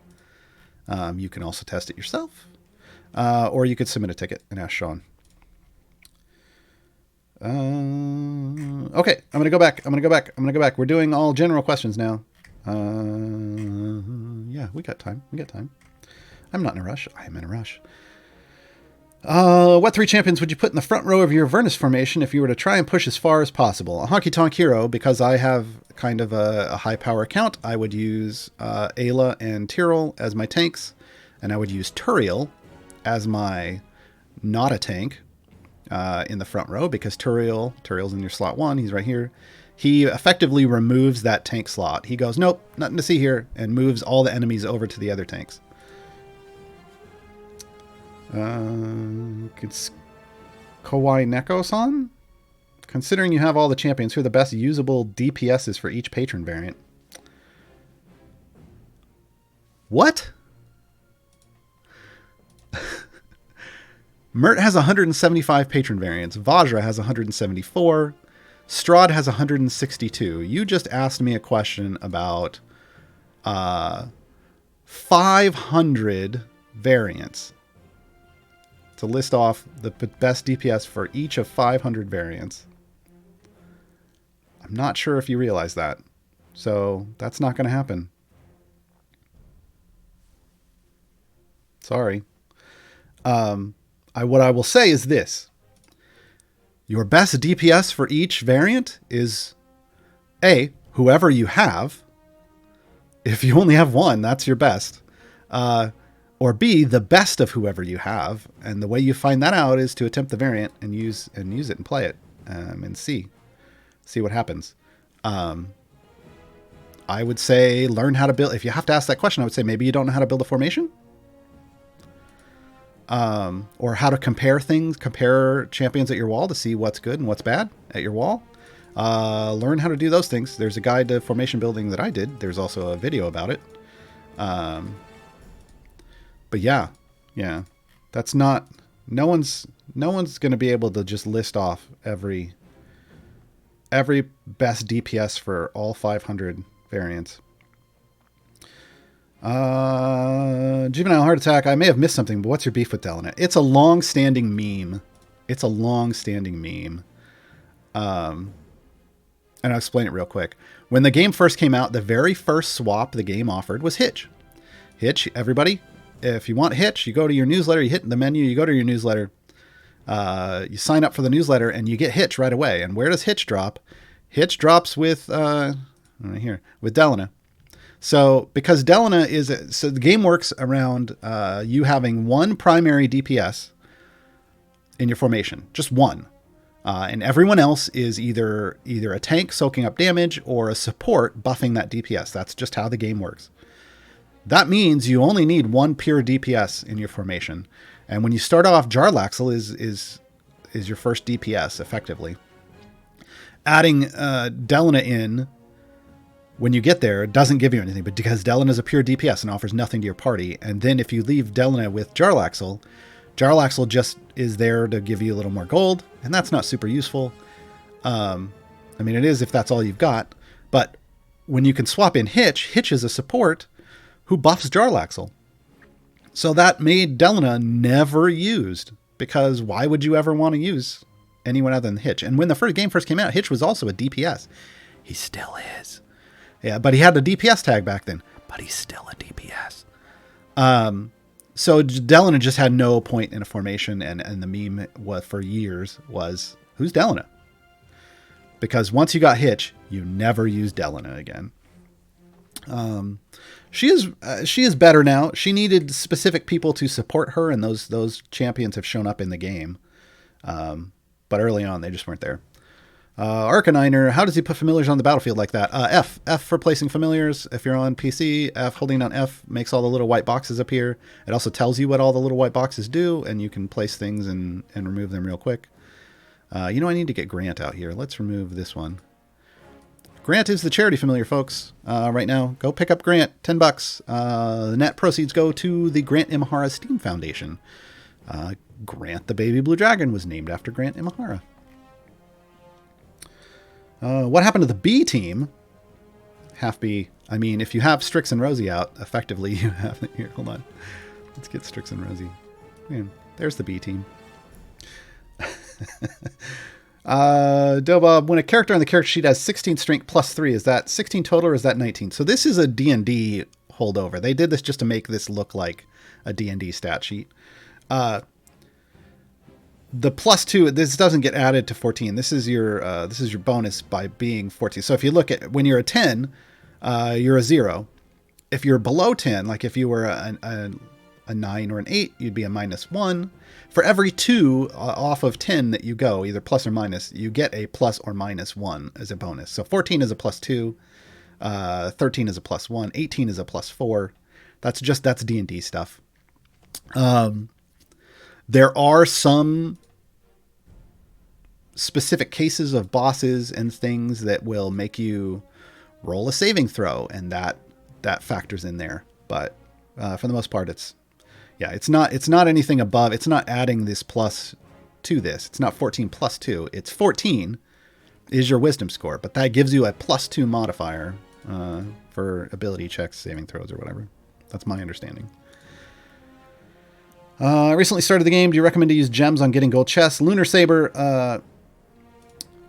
You can also test it yourself. Or you could submit a ticket and ask Sean. Okay, I'm going to go back. We're doing all general questions now. Yeah, we got time. I'm not in a rush. I am in a rush. What 3 champions would you put in the front row of your Avernus formation if you were to try and push as far as possible? A Honky Tonk Hero, because I have kind of a high power account. I would use Ayla and Tyrell as my tanks, and I would use Turiel as my not a tank in the front row, because Turiel's in your slot 1. He's right here. He effectively removes that tank slot. He goes, nope, nothing to see here, and moves all the enemies over to the other tanks. It's Kawai Neko-san? Considering you have all the champions, who are the best usable DPSs for each patron variant? What? Mert has 175 patron variants. Vajra has 174. Strahd has 162. You just asked me a question about 500 variants. To list off the best DPS for each of 500 variants. I'm not sure if you realize that. So that's not going to happen. Sorry. What I will say is this. Your best DPS for each variant is A, whoever you have. If you only have one, that's your best. Or B, the best of whoever you have. And the way you find that out is to attempt the variant and use it and play it and see what happens. I would say learn how to build. If you have to ask that question, I would say maybe you don't know how to build a formation. Or how to compare champions at your wall to see what's good and what's bad at your wall. Learn how to do those things. There's a guide to formation building that I did. There's also a video about it. But yeah, that's not, no one's going to be able to just list off every best DPS for all 500 variants. Juvenile Heart Attack. I may have missed something, but what's your beef with Delana? It's a long-standing meme. And I'll explain it real quick. When the game first came out, the very first swap the game offered was Hitch. Hitch, everybody, if you want Hitch, you go to your newsletter, you hit the menu, you go to your newsletter, you sign up for the newsletter, and you get Hitch right away. And where does Hitch drop? Hitch drops with, right here, with Delana. So because Delana so the game works around you having one primary DPS in your formation, just one. And everyone else is either a tank soaking up damage or a support buffing that DPS. That's just how the game works. That means you only need one pure DPS in your formation. And when you start off, Jarlaxle is your first DPS, effectively. Adding Delana in when you get there doesn't give you anything, but because Delana is a pure DPS and offers nothing to your party. And then if you leave Delana with Jarlaxle just is there to give you a little more gold, and that's not super useful. I mean, it is if that's all you've got. But when you can swap in Hitch is a support who buffs Jarlaxle. So that made Delana never used, because why would you ever want to use anyone other than Hitch? And when the game first came out, Hitch was also a DPS. He still is. Yeah, but he had a DPS tag back then, but he's still a DPS. So Delana just had no point in a formation, and the meme for years was, who's Delana? Because once you got Hitch, you never use Delana again. She is better now. She needed specific people to support her, and those champions have shown up in the game. But early on, they just weren't there. Arcaniner, how does he put familiars on the battlefield like that? F for placing familiars. If you're on PC, holding down F makes all the little white boxes appear. It also tells you what all the little white boxes do, and you can place things and remove them real quick. I need to get Grant out here. Let's remove this one. Grant is the charity familiar, folks. Right now, go pick up Grant, $10. The net proceeds go to the Grant Imahara Steam Foundation. Grant the Baby Blue Dragon was named after Grant Imahara. What happened to the B team? Half B. I mean, if you have Strix and Rosie out, effectively you have it here. Hold on. Let's get Strix and Rosie. Man, there's the B team. Dobob, when a character on the character sheet has 16 strength plus 3, is that 16 total or is that 19? So this is a D&D holdover. They did this just to make this look like a D&D stat sheet. The plus 2, this doesn't get added to 14. This is your bonus by being 14. So if you look at when you're a 10, you're a 0. If you're below 10, like if you were a 9 or an 8, you'd be a -1. For every 2 off of 10 that you go, either plus or minus, you get a plus or -1 as a bonus. So 14 is a +2, 13 is a +1, 18 is a +4. That's D&D stuff. There are some specific cases of bosses and things that will make you roll a saving throw, and that factors in there. But for the most part, it's not anything above. It's not adding this plus to this. It's not 14 plus 2. It's 14 is your wisdom score, but that gives you a +2 modifier for ability checks, saving throws, or whatever. That's my understanding. I recently started the game. Do you recommend to use gems on getting gold chests? Lunar Saber,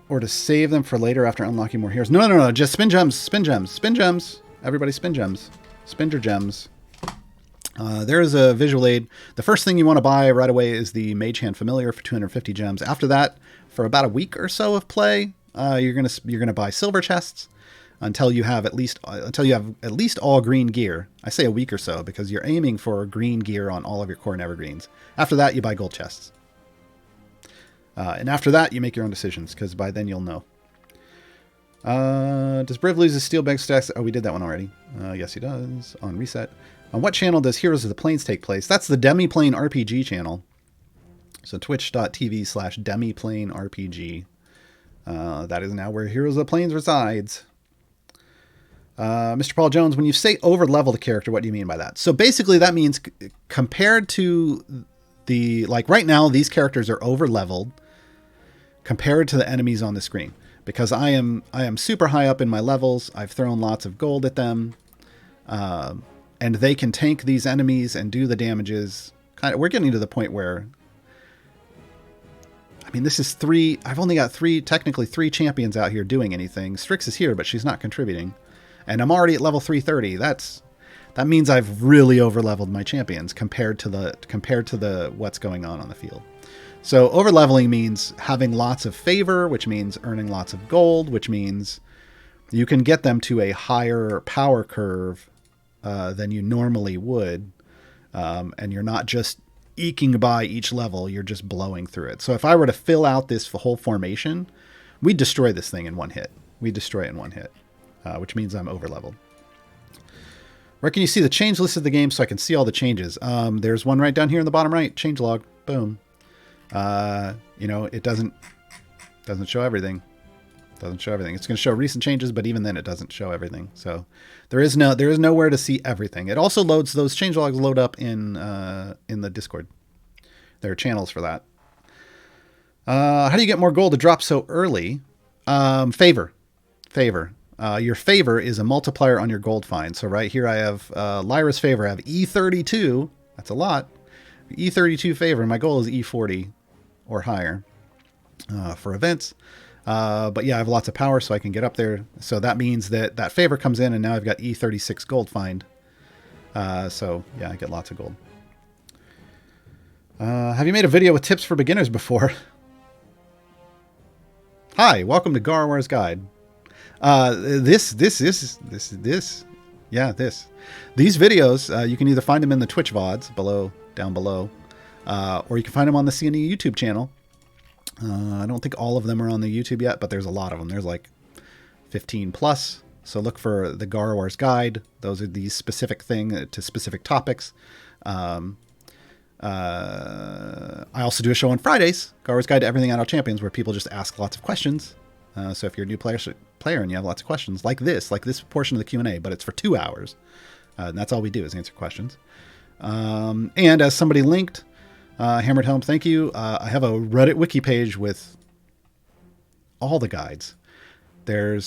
or to save them for later after unlocking more heroes? No. Just spin gems. Spin gems. Spin gems. Everybody spin gems. Spin your gems. There is a visual aid. The first thing you want to buy right away is the Mage Hand Familiar for 250 gems. After that, for about a week or so of play, you're gonna buy silver chests until you have at least all green gear. I say a week or so because you're aiming for green gear on all of your core and evergreens. After that, you buy gold chests. And after that, you make your own decisions, because by then you'll know. Does Briv lose his steel bag stacks? Oh, we did that one already. Yes, he does. On reset. On what channel does Heroes of the Plains take place? That's the Demiplane RPG channel. So twitch.tv/Demiplane RPG. That is now where Heroes of the Plains resides. Mr. Paul Jones, when you say over-level the character, what do you mean by that? So basically that means compared to right now, these characters are over-leveled compared to the enemies on the screen, because I am super high up in my levels. I've thrown lots of gold at them, and they can tank these enemies and do the damages. We're getting to the point where, I mean, this is 3. I've only got technically 3 champions out here doing anything. Strix is here, but she's not contributing, and I'm already at level 330. That means I've really over-leveled my champions compared to the what's going on the field. So over-leveling means having lots of favor, which means earning lots of gold, which means you can get them to a higher power curve than you normally would, and you're not just eking by each level, you're just blowing through it. So if I were to fill out this whole formation, we'd destroy this thing in one hit. We'd destroy it in one hit, which means I'm over-leveled. Where can you see the change list of the game so I can see all the changes? There's one right down here in the bottom right, changelog. Boom. It doesn't show everything. It's going to show recent changes, but even then it doesn't show everything. So there is nowhere to see everything. It also loads, those changelogs load up in the Discord. There are channels for that. How do you get more gold to drop so early? Favor. Your favor is a multiplier on your gold find. So right here I have Lyra's favor. I have E32. That's a lot. E32 favor. My goal is E40 or higher for events. But yeah, I have lots of power, so I can get up there. So that means that favor comes in, and now I've got E36 gold find. So yeah, I get lots of gold. Have you made a video with tips for beginners before? Hi, welcome to Gaarawarr's Guide. These videos, you can either find them in the Twitch VODs down below, or you can find them on the CNE YouTube channel. I don't think all of them are on the YouTube yet, but there's a lot of them. There's like 15 plus. So look for the Gaarawarr's guide. Those are these specific thing to specific topics. I also do a show on Fridays, Gaarawarr's Guide to Everything Adult Champions, where people just ask lots of questions. So if you're a new player and you have lots of questions, like this portion of the Q&A, but it's for 2 hours. And that's all we do is answer questions. And as somebody linked, hammered home, thank you. I have a Reddit wiki page with all the guides. Am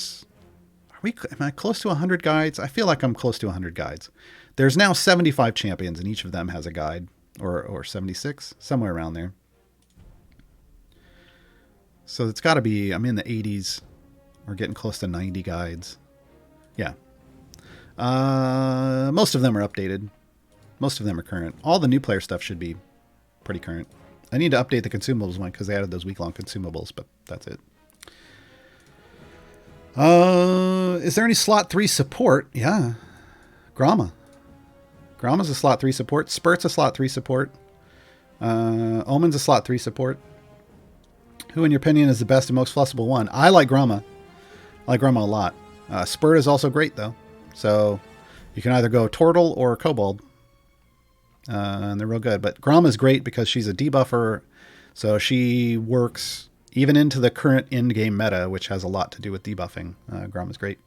I close to 100 guides? I feel like I'm close to 100 guides. There's now 75 champions, and each of them has a guide, or 76, somewhere around there. So it's got to be, I'm in the 80s. We're getting close to 90 guides. Yeah. Most of them are updated. Most of them are current. All the new player stuff should be pretty current. I need to update the consumables one because they added those week-long consumables, but that's it. Is there any slot 3 support? Yeah. Gromma. Gromma's a slot 3 support. Spurt's a slot 3 support. Omen's a slot 3 support. Who, in your opinion, is the best and most flexible one? I like Gromma. I like Gromma a lot. Spurt is also great, though. So you can either go Tortle or Kobold. And they're real good. But Gromma's great because she's a debuffer. So she works even into the current in-game meta, which has a lot to do with debuffing. Gromma's great.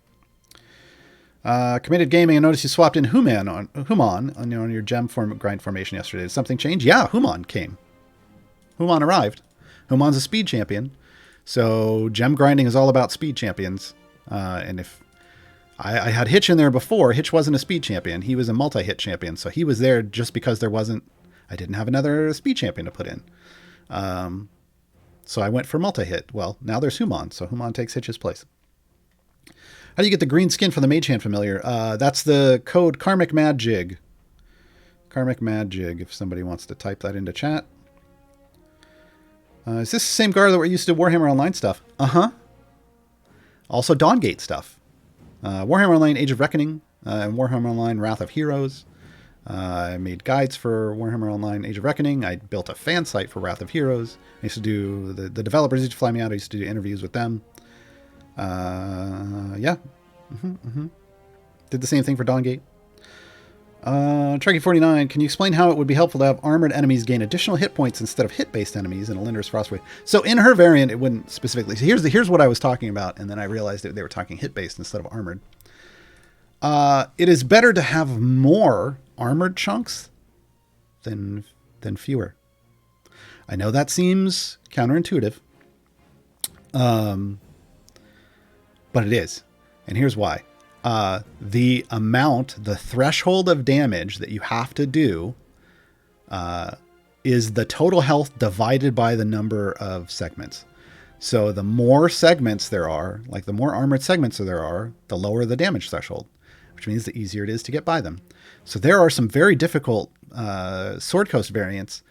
Committed Gaming, I noticed you swapped in Human on your gem grind formation yesterday. Did something change? Yeah, Human came. Human arrived. Human's a speed champion. So gem grinding is all about speed champions. And if I had Hitch in there before, Hitch wasn't a speed champion. He was a multi-hit champion. So he was there just because I didn't have another speed champion to put in. So I went for multi-hit. Well, now there's Human. So Human takes Hitch's place. How do you get the green skin for the Mage Hand familiar? That's the code Karmic Mad Jig. Karmic Mad Jig, if somebody wants to type that into chat. Is this the same guard that we're used to Warhammer Online stuff? Uh-huh. Also Dawngate stuff. Warhammer Online Age of Reckoning and Warhammer Online Wrath of Heroes. I made guides for Warhammer Online Age of Reckoning. I built a fan site for Wrath of Heroes. I used to do, the developers used to fly me out. I used to do interviews with them. Yeah. Did the same thing for Dawngate. Trekkie49, can you explain how it would be helpful to have armored enemies gain additional hit points instead of hit-based enemies in a Linder's Frostwave? So in her variant, it wouldn't specifically. So here's what I was talking about, and then I realized that they were talking hit-based instead of armored. It is better to have more armored chunks than fewer. I know that seems counterintuitive, but it is, and here's why. The threshold of damage that you have to do is the total health divided by the number of segments. So the more segments there are, like the more armored segments there are, the lower the damage threshold, which means the easier it is to get by them. So there are some very difficult Sword Coast variants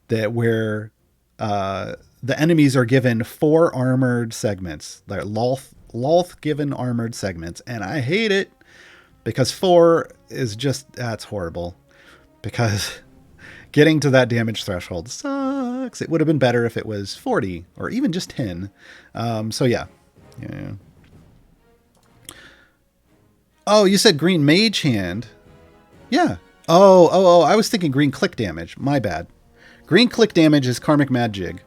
where the enemies are given 4 armored segments. They're Lolth given armored segments, and I hate it because 4 is just, that's horrible, because getting to that damage threshold sucks. It would have been better if it was 40 or even just 10. So yeah. Oh, you said green mage hand. Yeah. Oh, I was thinking green click damage. My bad. Green click damage is Karmic Mad Jig.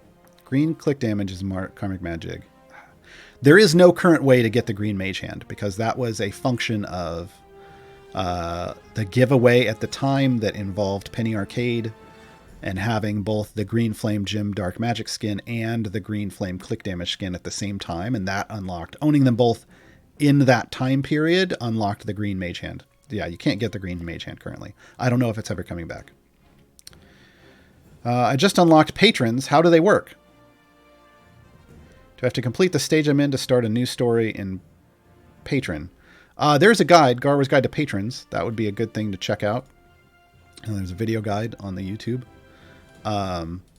Green click damage is Karmic Mad Jig. There is no current way to get the green mage hand because that was a function of the giveaway at the time that involved Penny Arcade and having both the green flame Jim Dark Magic skin and the green flame click damage skin at the same time, and that unlocked, owning them both in that time period, unlocked the green mage hand. Yeah, you can't get the green mage hand currently. I don't know if it's ever coming back. I just unlocked patrons. How do they work? Do I have to complete the stage I'm in to start a new story in Patron? There's a guide, Gaarawarr's Guide to Patrons. That would be a good thing to check out. And there's a video guide on the YouTube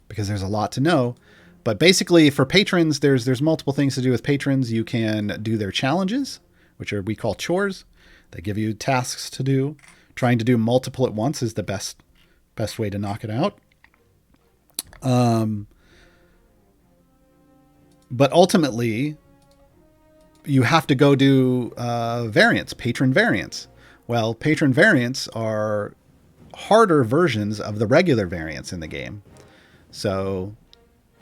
because there's a lot to know. But basically, for patrons, there's multiple things to do with patrons. You can do their challenges, which we call chores. They give you tasks to do. Trying to do multiple at once is the best But ultimately, you have to go do variants, patron variants. Well, patron variants are harder versions of the regular variants in the game. So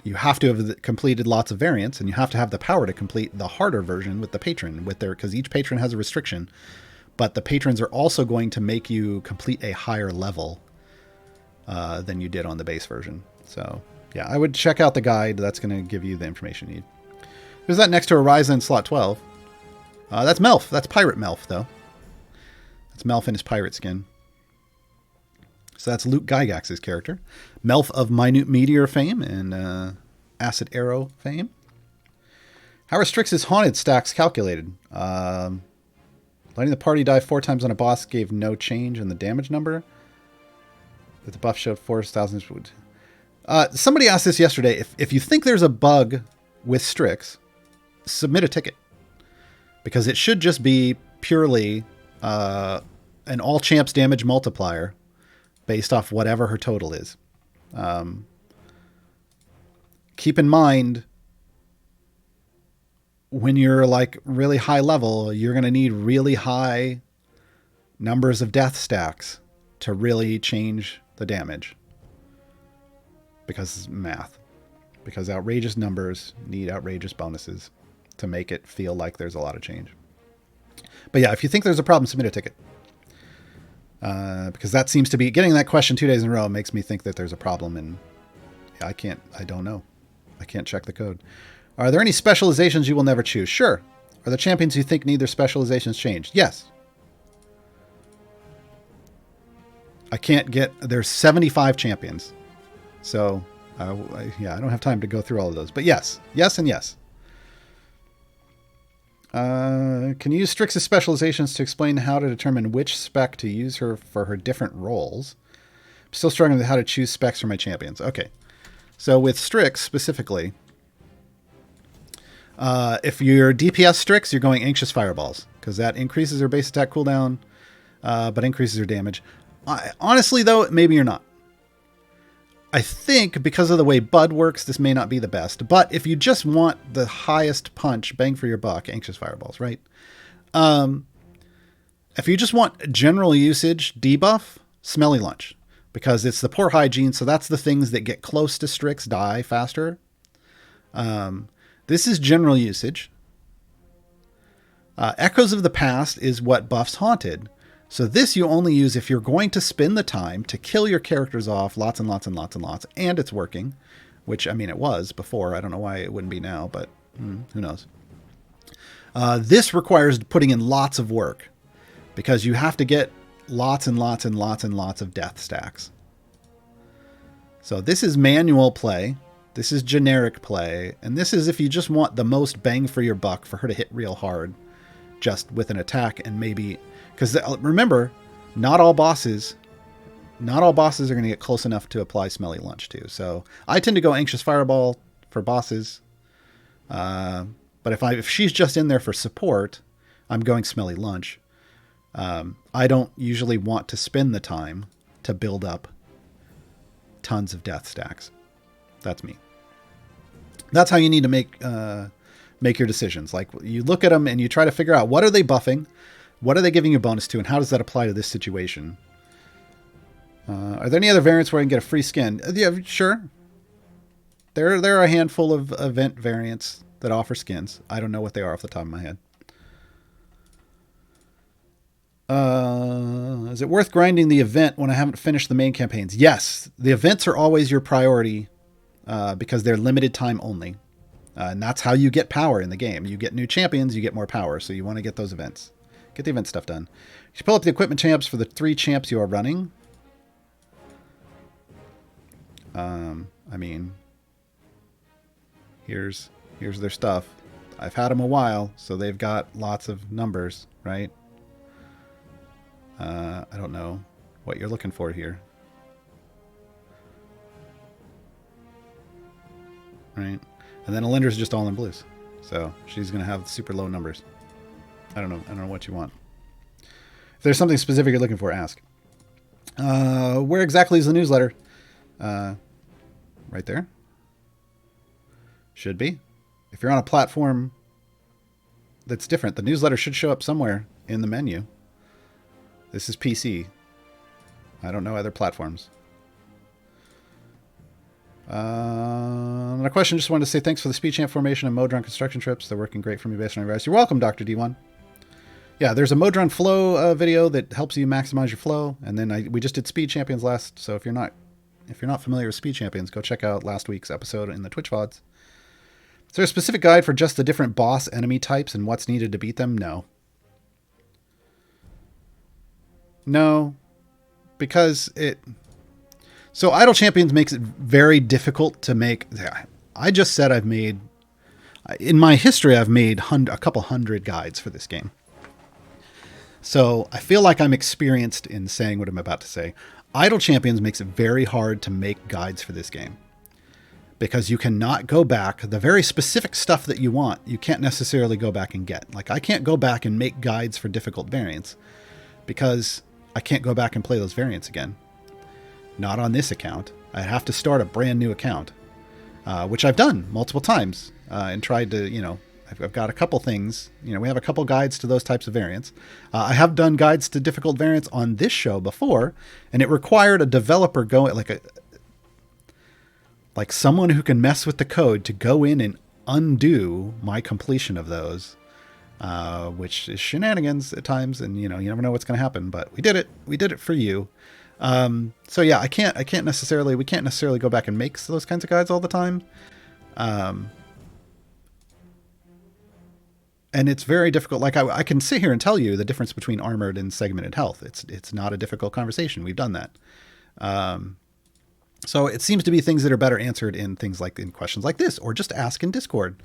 you have to have completed lots of variants, and you have to have the power to complete the harder version with the patron, because each patron has a restriction. But the patrons are also going to make you complete a higher level than you did on the base version. So yeah, I would check out the guide. That's going to give you the information you need. Who's that next to Horizon in slot 12? That's Melf. That's Pirate Melf, though. That's Melf in his pirate skin. So that's Luke Gygax's character. Melf of Minute Meteor fame and Acid Arrow fame. How are Strix's haunted stacks calculated? Letting the party die 4 times on a boss gave no change in the damage number. But the buff showed 4,000. Somebody asked this yesterday. If you think there's a bug with Strix, submit a ticket. Because it should just be purely an all champs damage multiplier based off whatever her total is. Keep in mind, when you're like really high level, you're going to need really high numbers of death stacks to really change the damage. Because it's math. Because outrageous numbers need outrageous bonuses to make it feel like there's a lot of change. But yeah, if you think there's a problem, submit a ticket. Because that seems to be, getting that question 2 days in a row makes me think that there's a problem, and yeah, I don't know. I can't check the code. Are there any specializations you will never choose? Sure. Are the champions you think need their specializations changed? Yes. There's 75 champions. So, I don't have time to go through all of those. But yes. Yes and yes. Can you use Strix's specializations to explain how to determine which spec to use her for her different roles? I'm still struggling with how to choose specs for my champions. Okay. So with Strix specifically, if you're DPS Strix, you're going Anxious Fireballs, because that increases her base attack cooldown, but increases her damage. Honestly, though, maybe you're not. I think because of the way Bud works, this may not be the best. But if you just want the highest punch, bang for your buck, Anxious Fireballs, right? If you just want general usage, debuff, Smelly Lunch. Because it's the poor hygiene, so that's the things that get close to Strix die faster. This is general usage. Echoes of the Past is what buffs Haunted. So this you only use if you're going to spend the time to kill your characters off lots and lots and lots and lots, and it's working, which, I mean, it was before. I don't know why it wouldn't be now, but who knows. This requires putting in lots of work because you have to get lots and lots and lots and lots of death stacks. So this is manual play. This is generic play. And this is if you just want the most bang for your buck for her to hit real hard just with an attack, and maybe... Because remember, not all bosses are going to get close enough to apply Smelly Lunch to. So I tend to go Anxious Fireball for bosses. But if she's just in there for support, I'm going Smelly Lunch. I don't usually want to spend the time to build up tons of death stacks. That's me. That's how you need to make your decisions. Like, you look at them and you try to figure out, what are they buffing? What are they giving you a bonus to, and how does that apply to this situation? Are there any other variants where I can get a free skin? Yeah, sure. There are a handful of event variants that offer skins. I don't know what they are off the top of my head. Is it worth grinding the event when I haven't finished the main campaigns? Yes. The events are always your priority because they're limited time only. And that's how you get power in the game. You get new champions, you get more power. So you want to get those events. Get the event stuff done. You should pull up the equipment champs for the 3 champs you are running. I mean, here's their stuff. I've had them a while, so they've got lots of numbers, right? I don't know what you're looking for here. Right? And then Alindra's just all in blues. So she's going to have super low numbers. I don't know what you want. If there's something specific you're looking for, ask. Where exactly is the newsletter? Right there. Should be. If you're on a platform that's different, the newsletter should show up somewhere in the menu. This is PC. I don't know other platforms. And a question, just wanted to say thanks for the speed champ formation and Modron construction trips. They're working great for me based on advice. You're welcome, Dr. D1. Yeah, there's a Modron flow video that helps you maximize your flow. And then we just did speed champions last. So if you're not familiar with speed champions, go check out last week's episode in the Twitch VODs. Is there a specific guide for just the different boss enemy types and what's needed to beat them? No, because so Idle Champions makes it very difficult to make. I just said in my history, I've made a couple hundred guides for this game. So I feel like I'm experienced in saying what I'm about to say. Idle Champions makes it very hard to make guides for this game because you cannot go back. The very specific stuff that you want, you can't necessarily go back and get. Like I can't go back and make guides for difficult variants because I can't go back and play those variants again. Not on this account. I have to start a brand new account, which I've done multiple times and tried to, I've got a couple things. We have a couple guides to those types of variants. I have done guides to difficult variants on this show before, and it required a developer like someone who can mess with the code to go in and undo my completion of those, which is shenanigans at times, and you never know what's going to happen. But we did it. We did it for you. So yeah, we can't necessarily go back and make those kinds of guides all the time. And it's very difficult. Like I can sit here and tell you the difference between armored and segmented health. It's not a difficult conversation. We've done that. So it seems to be things that are better answered in questions like this, or just ask in Discord.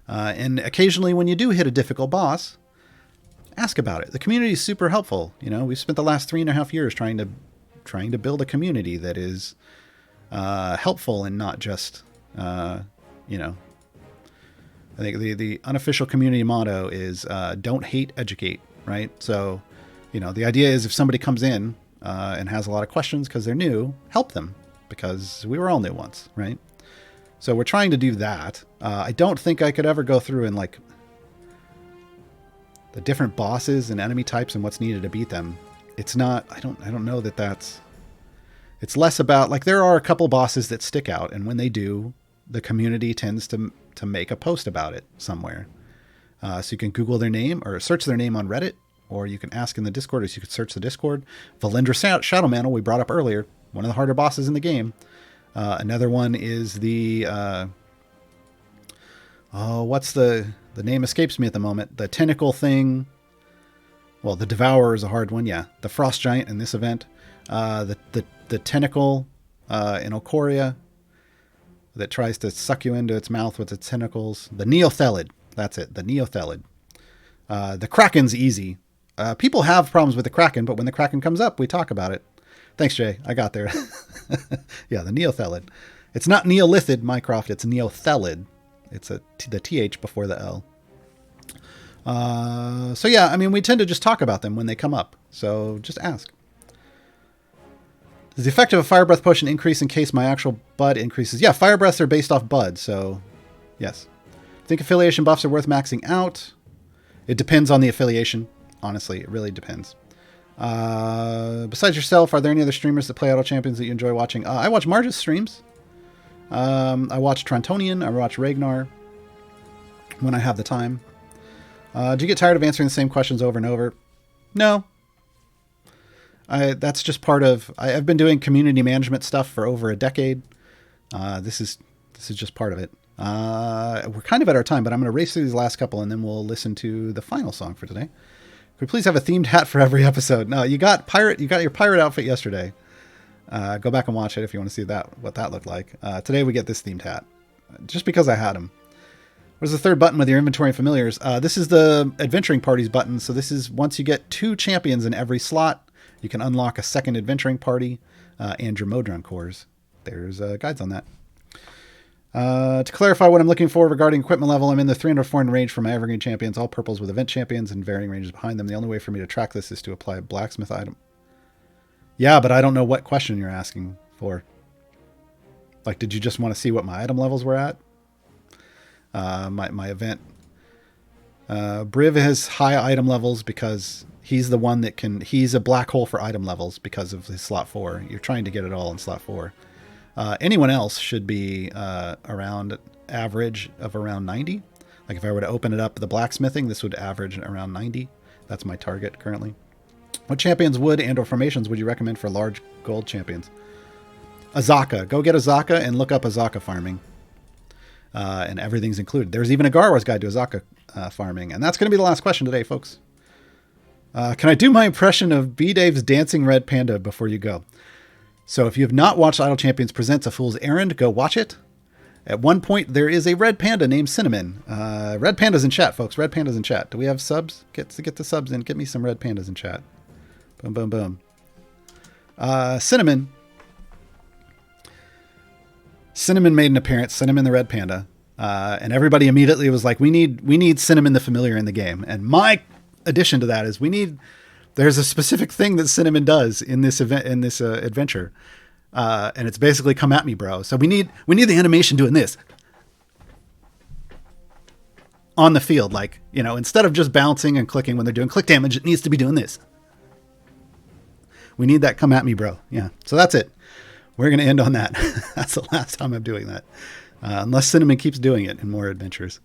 And occasionally when you do hit a difficult boss, ask about it. The community is super helpful. We've spent the last 3.5 years trying to build a community that is helpful and not just, I think the unofficial community motto is don't hate, educate, right? So, the idea is if somebody comes in and has a lot of questions because they're new, help them because we were all new once, right? So we're trying to do that. I don't think I could ever go through and the different bosses and enemy types and what's needed to beat them. It's not, I don't know it's less about, there are a couple bosses that stick out, and when they do, the community tends to make a post about it somewhere. So you can Google their name or search their name on Reddit, or you can ask in the Discord, or you could search the Discord. Valendra Shadowmantle, we brought up earlier, one of the harder bosses in the game. Another one is the, what's the name escapes me at the moment. The tentacle thing. Well, the Devourer is a hard one. Yeah. The Frost Giant in this event. The tentacle in Ocoria that tries to suck you into its mouth with its tentacles. The Neothelid. That's it. The Neothelid. The Kraken's easy. People have problems with the Kraken, but when the Kraken comes up, we talk about it. Thanks, Jay. I got there. Yeah, the Neothelid. It's not Neolithid, Mycroft. It's Neothelid. It's the TH before the L. So yeah, we tend to just talk about them when they come up. So just ask. Does the effect of a Fire Breath potion increase in case my actual bud increases? Yeah, Fire Breaths are based off bud, so yes. Think affiliation buffs are worth maxing out? It depends on the affiliation. Honestly, it really depends. Besides yourself, are there any other streamers that play Idle Champions that you enjoy watching? I watch Marge's streams. I watch Trantonian. I watch Ragnar when I have the time. Do you get tired of answering the same questions over and over? No. That's just part of... I've been doing community management stuff for over a decade. This is just part of it. We're kind of at our time, but I'm going to race through these last couple, and then we'll listen to the final song for today. Could we please have a themed hat for every episode? No, you got your pirate outfit yesterday. Go back and watch it if you want to see what that looked like. Today we get this themed hat, just because I had them. Where's the third button with your inventory and familiars? This is the adventuring parties button. So this is once you get 2 champions in every slot, you can unlock a second adventuring party and your Modron cores. There's guides on that. To clarify what I'm looking for regarding equipment level, I'm in the 300 400 range for my Evergreen champions, all purples with event champions and varying ranges behind them. The only way for me to track this is to apply a blacksmith item. Yeah, but I don't know what question you're asking for. Did you just want to see what my item levels were at? my event. Briv has high item levels because he's the one that can. He's a black hole for item levels because of his slot 4. You're trying to get it all in slot 4. Anyone else should be around average of around 90. Like if I were to open it up, the blacksmithing, this would average around 90. That's my target currently. What champions would and or formations would you recommend for large gold champions? Azaka. Go get Azaka and look up Azaka farming. And everything's included. There's even a Gaarawarr's guide to Azaka farming. And that's going to be the last question today, folks. Can I do my impression of B-Dave's dancing red panda before you go? So if you have not watched Idle Champions Presents A Fool's Errand, go watch it. At one point, there is a red panda named Cinnamon. Red pandas in chat, folks. Red pandas in chat. Do we have subs? Get the subs in. Get me some red pandas in chat. Boom, boom, boom. Cinnamon made an appearance. Cinnamon the red panda. And everybody immediately was like, we need Cinnamon the familiar in the game. And my addition to that is there's a specific thing that Cinnamon does in this event, in this adventure. And it's basically come at me, bro. So we need the animation doing this on the field. Like, instead of just bouncing and clicking when they're doing click damage, it needs to be doing this. We need that come at me, bro. Yeah. So that's it. We're going to end on that. That's the last time I'm doing that. Unless Cinnamon keeps doing it in more adventures.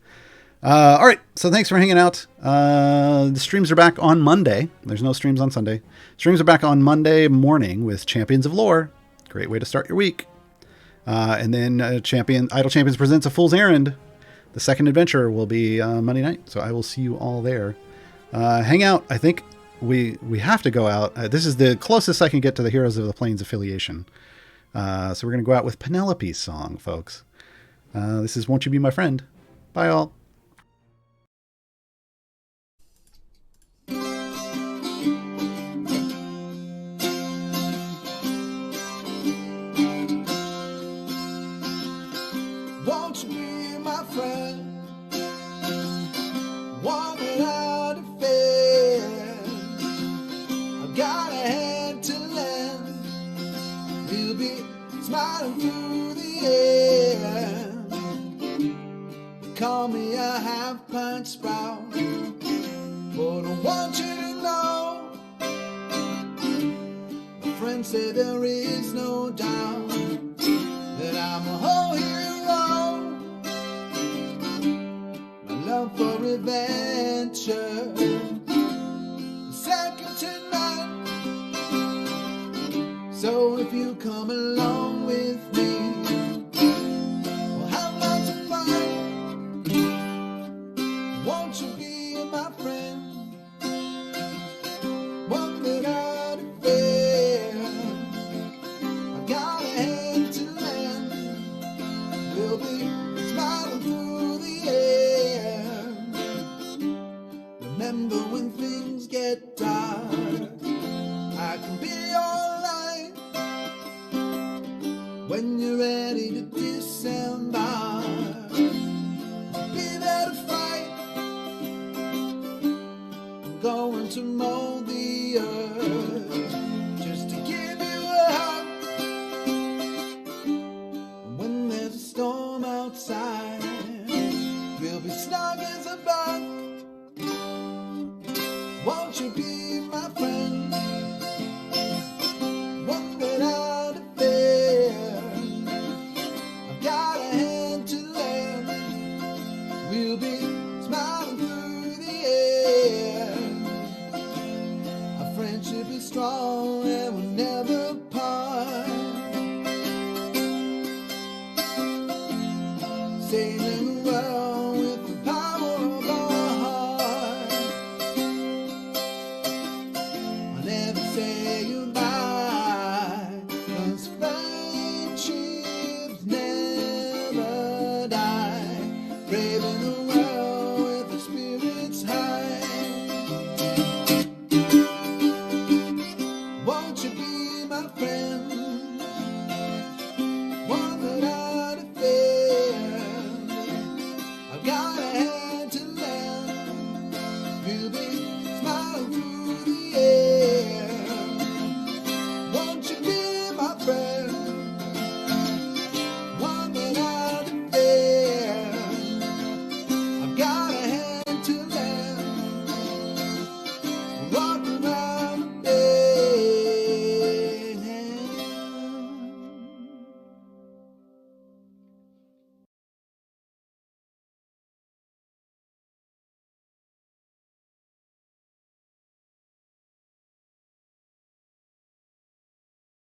All right. So thanks for hanging out. The streams are back on Monday. There's no streams on Sunday. Streams are back on Monday morning with Champions of Lore. Great way to start your week. And then Idle Champions Presents A Fool's Errand. The second adventure will be Monday night. So I will see you all there. Hang out. I think we have to go out. This is the closest I can get to the Heroes of the Plains affiliation. So we're going to go out with Penelope's song, folks. This is Won't You Be My Friend. Bye, all. Won't you be my friend? One without a fear. I've got a hand to lend. We'll be smiling through the air. They call me a half-pint sprout, but I want you to know, my friends say there is no doubt that I'm a whole hero. My love for adventure, second to none. So if you come along with me, we'll have lots of fun. Won't you be my friend? One without a fear. I've got a hand to lend. We'll be smiling through the air. Remember when things get dark, I can be your light. When you're ready to disembark, be there to fight. I'm going to mold the earth just to give you a hug. When there's a storm outside, we'll be snug as a bug. Won't you be my friend? One without a fear. I've got a hand to lend. We'll be smiling through the air. Our friendship is strong.